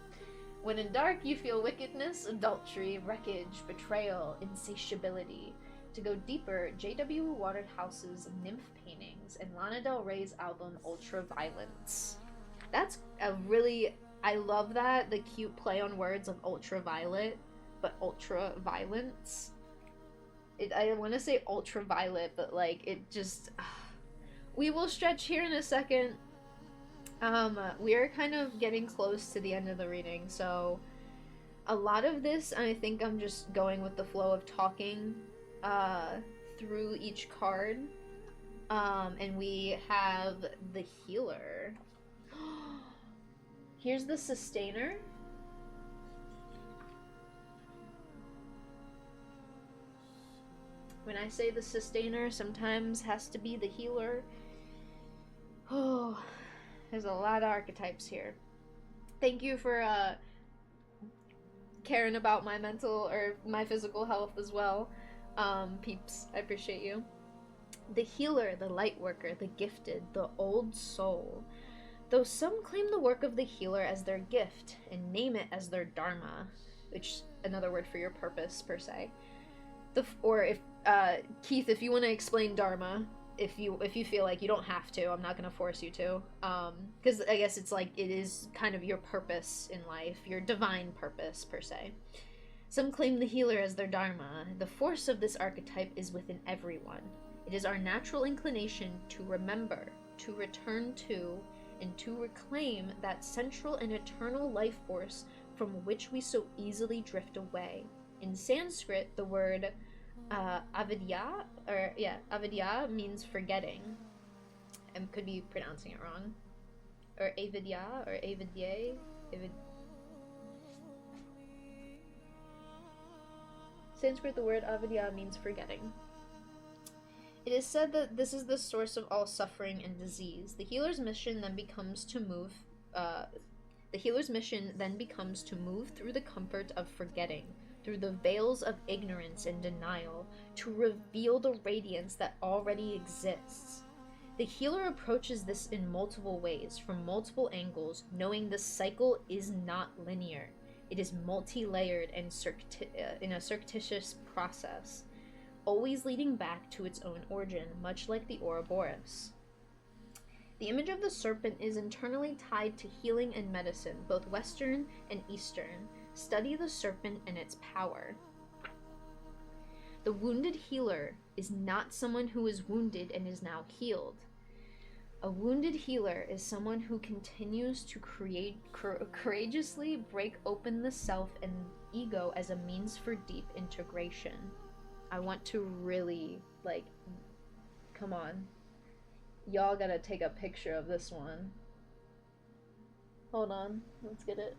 When in dark, you feel wickedness, adultery, wreckage, betrayal, insatiability. To go deeper, J.W. Waterhouse's Nymph paintings and Lana Del Rey's album Ultraviolence. That's a really, I love that, the cute play on words of ultraviolet, but ultraviolence. I want to say ultraviolet, but like, it just, we will stretch here in a second. We are kind of getting close to the end of the reading, so a lot of this, I think I'm just going with the flow of talking through each card. And we have the healer. Here's the sustainer. When I say the sustainer, sometimes has to be the healer. Oh, there's a lot of archetypes here. Thank you for caring about my mental or my physical health as well. Peeps, I appreciate you. The healer, the light worker, the gifted, the old soul. Though some claim the work of the healer as their gift and name it as their dharma, which is another word for your purpose per se. Or if Keith, if you want to explain dharma, if you feel like you don't have to, I'm not gonna force you to. Because I guess it's like it is kind of your purpose in life, your divine purpose per se. Some claim the healer as their dharma. The force of this archetype is within everyone. It is our natural inclination to remember, to return to, and to reclaim that central and eternal life force from which we so easily drift away. In Sanskrit, the word avidya, avidya means forgetting. I could be pronouncing it wrong. Or avidya, or avidye. Sanskrit, the word avidya means forgetting. It is said that this is the source of all suffering and disease. The healer's mission then becomes to move through the comfort of forgetting, through the veils of ignorance and denial, to reveal the radiance that already exists. The healer approaches this in multiple ways, from multiple angles, knowing the cycle is not linear. It is multi-layered and in a circuitous process, always leading back to its own origin, much like the Ouroboros. The image of the serpent is internally tied to healing and medicine, both Western and Eastern. Study the serpent and its power. The wounded healer is not someone who is wounded and is now healed. A wounded healer is someone who continues to courageously break open the self and ego as a means for deep integration. I want to really, like, come on. Y'all gotta take a picture of this one. Hold on, let's get it.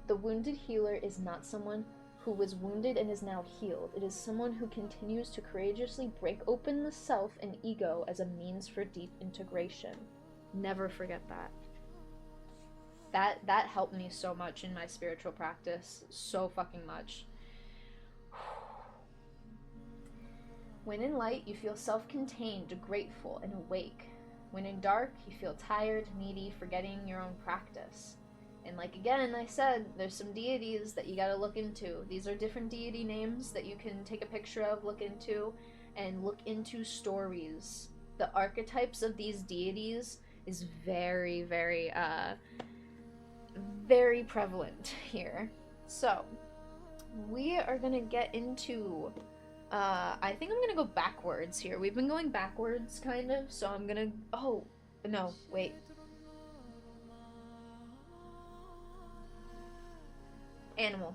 The wounded healer is not someone who was wounded and is now healed. It is someone who continues to courageously break open the self and ego as a means for deep integration. Never forget that. That helped me so much in my spiritual practice. So fucking much. When in light, you feel self-contained, grateful, and awake. When in dark, you feel tired, needy, forgetting your own practice. And like again, I said, there's some deities that you gotta look into. These are different deity names that you can take a picture of, look into, and look into stories. the archetypes of these deities is very, very, very prevalent here. So, we are gonna get into, I think I'm gonna go backwards here. We've been going backwards, kind of, so I'm gonna, oh, no, wait. Animal.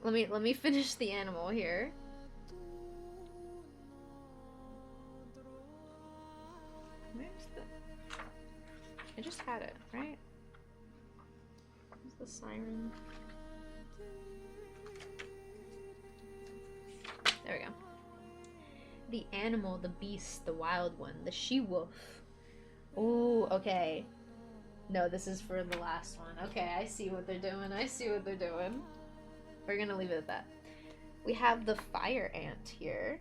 Let me finish the animal here. Where's the... I just had it, right? Where's the siren? There we go. The animal, the beast, the wild one, the she-wolf. Ooh, okay. No, this is for the last one. Okay, I see what they're doing. I see what they're doing. We're gonna leave it at that. We have the fire ant here.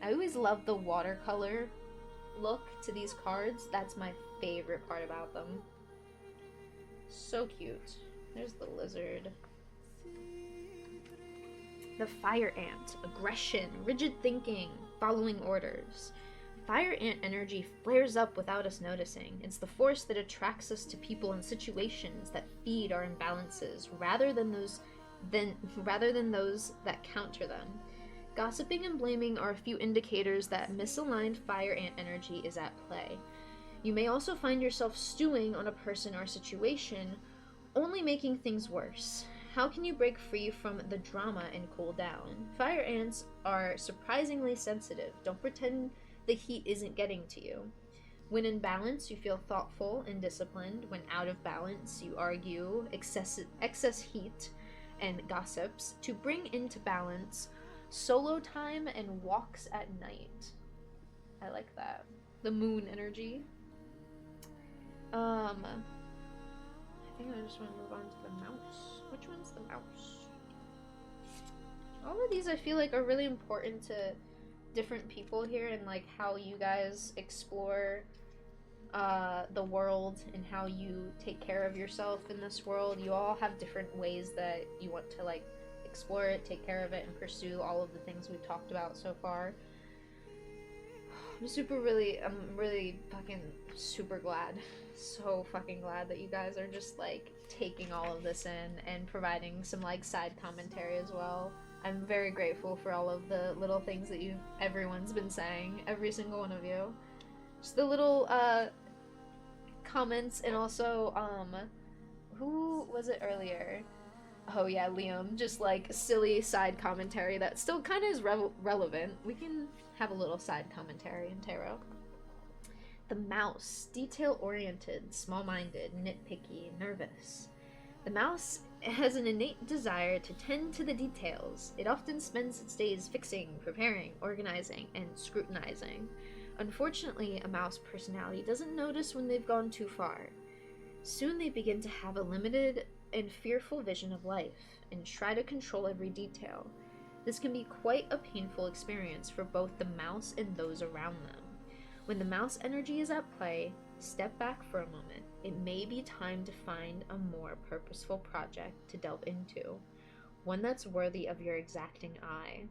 I always love the watercolor look to these cards. That's my favorite part about them. So cute. There's the lizard. The fire ant. Aggression, rigid thinking, following orders. Fire ant energy flares up without us noticing. It's the force that attracts us to people and situations that feed our imbalances rather than those that counter them. Gossiping and blaming are a few indicators that misaligned fire ant energy is at play. You may also find yourself stewing on a person or situation, only making things worse. How can you break free from the drama and cool down? Fire ants are surprisingly sensitive. Don't pretend the heat isn't getting to you. When in balance, you feel thoughtful and disciplined. When out of balance, you argue, excess heat, and gossips. To bring into balance, solo time and walks at night. I like that. The moon energy. I think I just want to move on to the mouse. Which one's the mouse? All of these I feel like are really important to different people here, and like how you guys explore the world and how you take care of yourself in this world. You all have different ways that you want to like explore it, take care of it, and pursue all of the things we've talked about so far. I'm really fucking super glad, so fucking glad that you guys are just like taking all of this in and providing some like side commentary as well. I'm very grateful for all of the little things that everyone's been saying, every single one of you. Just the little comments, and also who was it earlier? Oh yeah, Liam, just like silly side commentary that still kind of is relevant. We can have a little side commentary in tarot. The mouse, detail-oriented, small-minded, nitpicky, nervous. The mouse has an innate desire to tend to the details. It often spends its days fixing, preparing, organizing, and scrutinizing. Unfortunately, a mouse personality doesn't notice when they've gone too far. Soon they begin to have a limited and fearful vision of life, and try to control every detail. This can be quite a painful experience for both the mouse and those around them. When the mouse energy is at play, step back for a moment. It may be time to find a more purposeful project to delve into, one that's worthy of your exacting eye.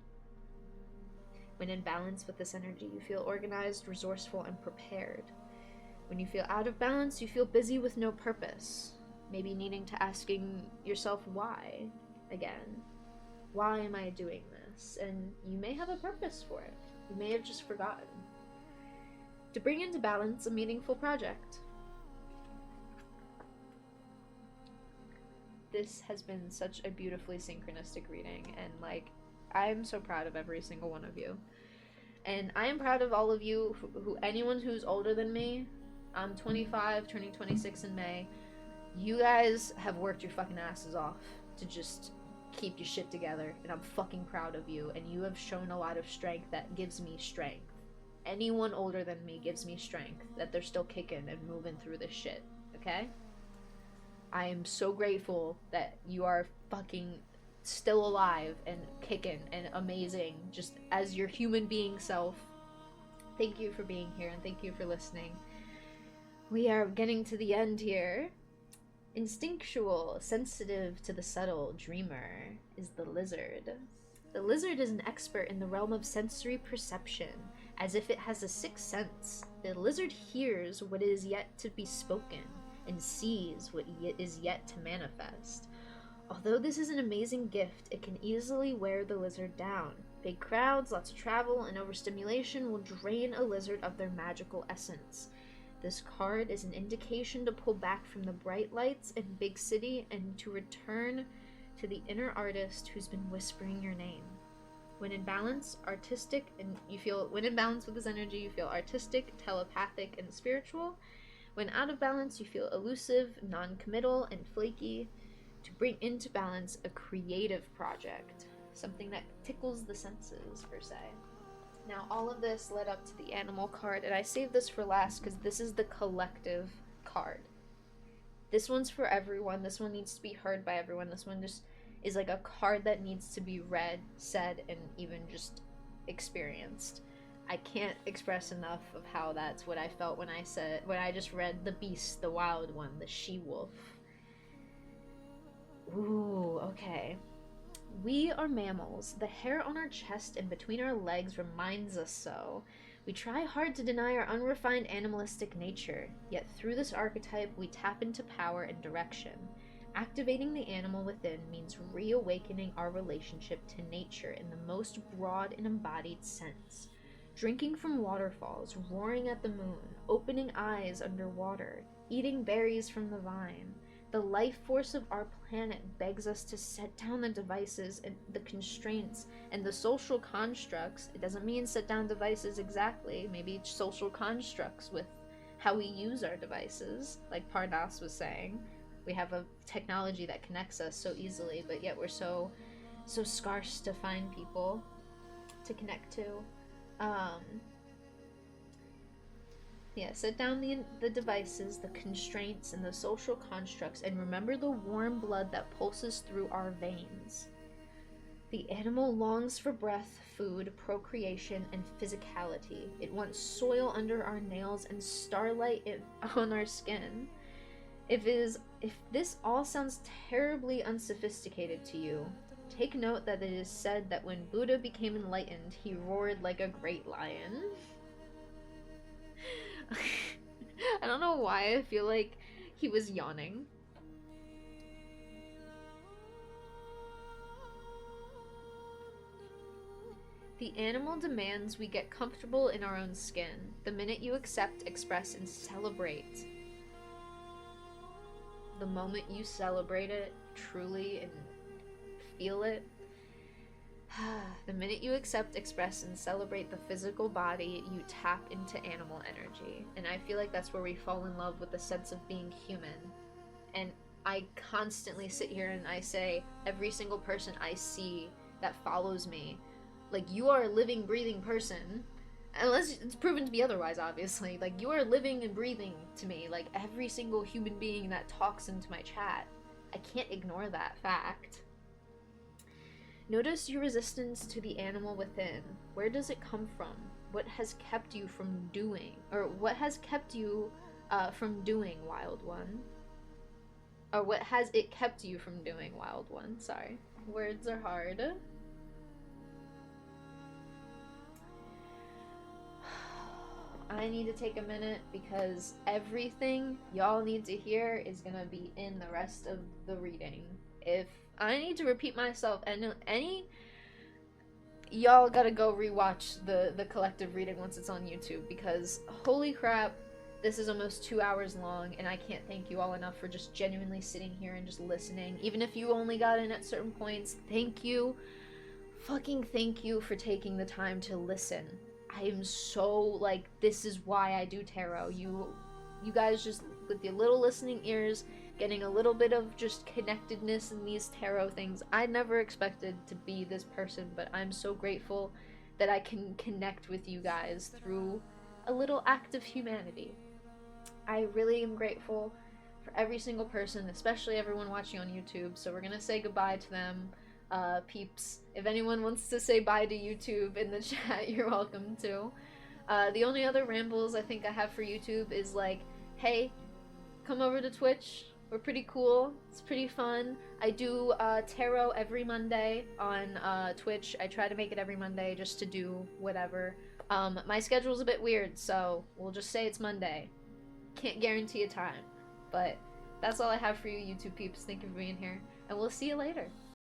When in balance with this energy, you feel organized, resourceful, and prepared. When you feel out of balance, you feel busy with no purpose. Maybe needing to asking yourself why again. Why am I doing this? And you may have a purpose for it. You may have just forgotten. To bring into balance a meaningful project. This has been such a beautifully synchronistic reading, and like, I'm so proud of every single one of you. And I am proud of all of you, anyone who's older than me. I'm 25, turning 26 in May. You guys have worked your fucking asses off to just keep your shit together, and I'm fucking proud of you, and you have shown a lot of strength that gives me strength. Anyone older than me gives me strength, that they're still kicking and moving through this shit, okay? I am so grateful that you are fucking still alive and kicking and amazing, just as your human being self. Thank you for being here, and thank you for listening. We are getting to the end here. Instinctual, sensitive to the subtle, dreamer is the lizard. The lizard is an expert in the realm of sensory perception, as if it has a sixth sense. The lizard hears what is yet to be spoken, and sees what is yet to manifest. Although this is an amazing gift, it can easily wear the lizard down. Big crowds, lots of travel, and overstimulation will drain a lizard of their magical essence. This card is an indication to pull back from the bright lights and big city and to return to the inner artist who's been whispering your name. When in balance, when in balance with this energy, you feel artistic, telepathic, and spiritual. When out of balance, you feel elusive, non-committal, and flaky. To bring into balance a creative project, something that tickles the senses, per se. Now, all of this led up to the animal card, and I saved this for last because this is the collective card. This one's for everyone. This one needs to be heard by everyone. This one just is like a card that needs to be read, said, and even just experienced. I can't express enough of how that's what I felt when I just read the beast, the wild one, the she-wolf. Ooh, okay. We are mammals. The hair on our chest and between our legs reminds us so. We try hard to deny our unrefined animalistic nature, yet through this archetype we tap into power and direction. Activating the animal within means reawakening our relationship to nature in the most broad and embodied sense. Drinking from waterfalls, roaring at the moon, opening eyes underwater, eating berries from the vine. The life force of our planet begs us to set down the devices and the constraints and the social constructs. It doesn't mean set down devices exactly, maybe social constructs with how we use our devices, like Parnas was saying. We have a technology that connects us so easily, but yet we're so scarce to find people to connect to. Set down the devices, the constraints, and the social constructs, and remember the warm blood that pulses through our veins. The animal longs for breath, food, procreation, and physicality. It wants soil under our nails and starlight on our skin. If this all sounds terribly unsophisticated to you, take note that it is said that when Buddha became enlightened, he roared like a great lion. I don't know why I feel like he was yawning. The animal demands we get comfortable in our own skin. The minute you accept, express, and celebrate, the moment you celebrate it truly and feel it, the minute you accept, express, and celebrate the physical body, you tap into animal energy. And I feel like that's where we fall in love with the sense of being human. And I constantly sit here and I say, every single person I see that follows me, like, you are a living, breathing person. Unless it's proven to be otherwise, obviously. Like, you are living and breathing to me. Like, every single human being that talks into my chat. I can't ignore that fact. Notice your resistance to the animal within. Where does it come from? What has kept you from doing? Or what has kept you from doing, Wild One? Or what has it kept you from doing, Wild One? Sorry. Words are hard. I need to take a minute because everything y'all need to hear is gonna be in the rest of the reading. If I need to repeat myself and y'all gotta go rewatch the collective reading once it's on YouTube, because holy crap, this is almost 2 hours long, and I can't thank you all enough for just genuinely sitting here and just listening. Even if you only got in at certain points, thank you. Fucking thank you for taking the time to listen. I am so, like, this is why I do tarot. You guys just, with your little listening ears, getting a little bit of just connectedness in these tarot things. I never expected to be this person, but I'm so grateful that I can connect with you guys through a little act of humanity. I really am grateful for every single person, especially everyone watching on YouTube, so we're gonna say goodbye to them. Peeps, if anyone wants to say bye to YouTube in the chat, you're welcome to. The only other rambles I think I have for YouTube is like, hey, come over to Twitch, We're pretty cool. It's pretty fun. I do tarot every Monday on Twitch. I try to make it every Monday just to do whatever. My schedule's a bit weird, so we'll just say it's Monday. Can't guarantee a time. But that's all I have for you, YouTube peeps. Thank you for being here, and we'll see you later.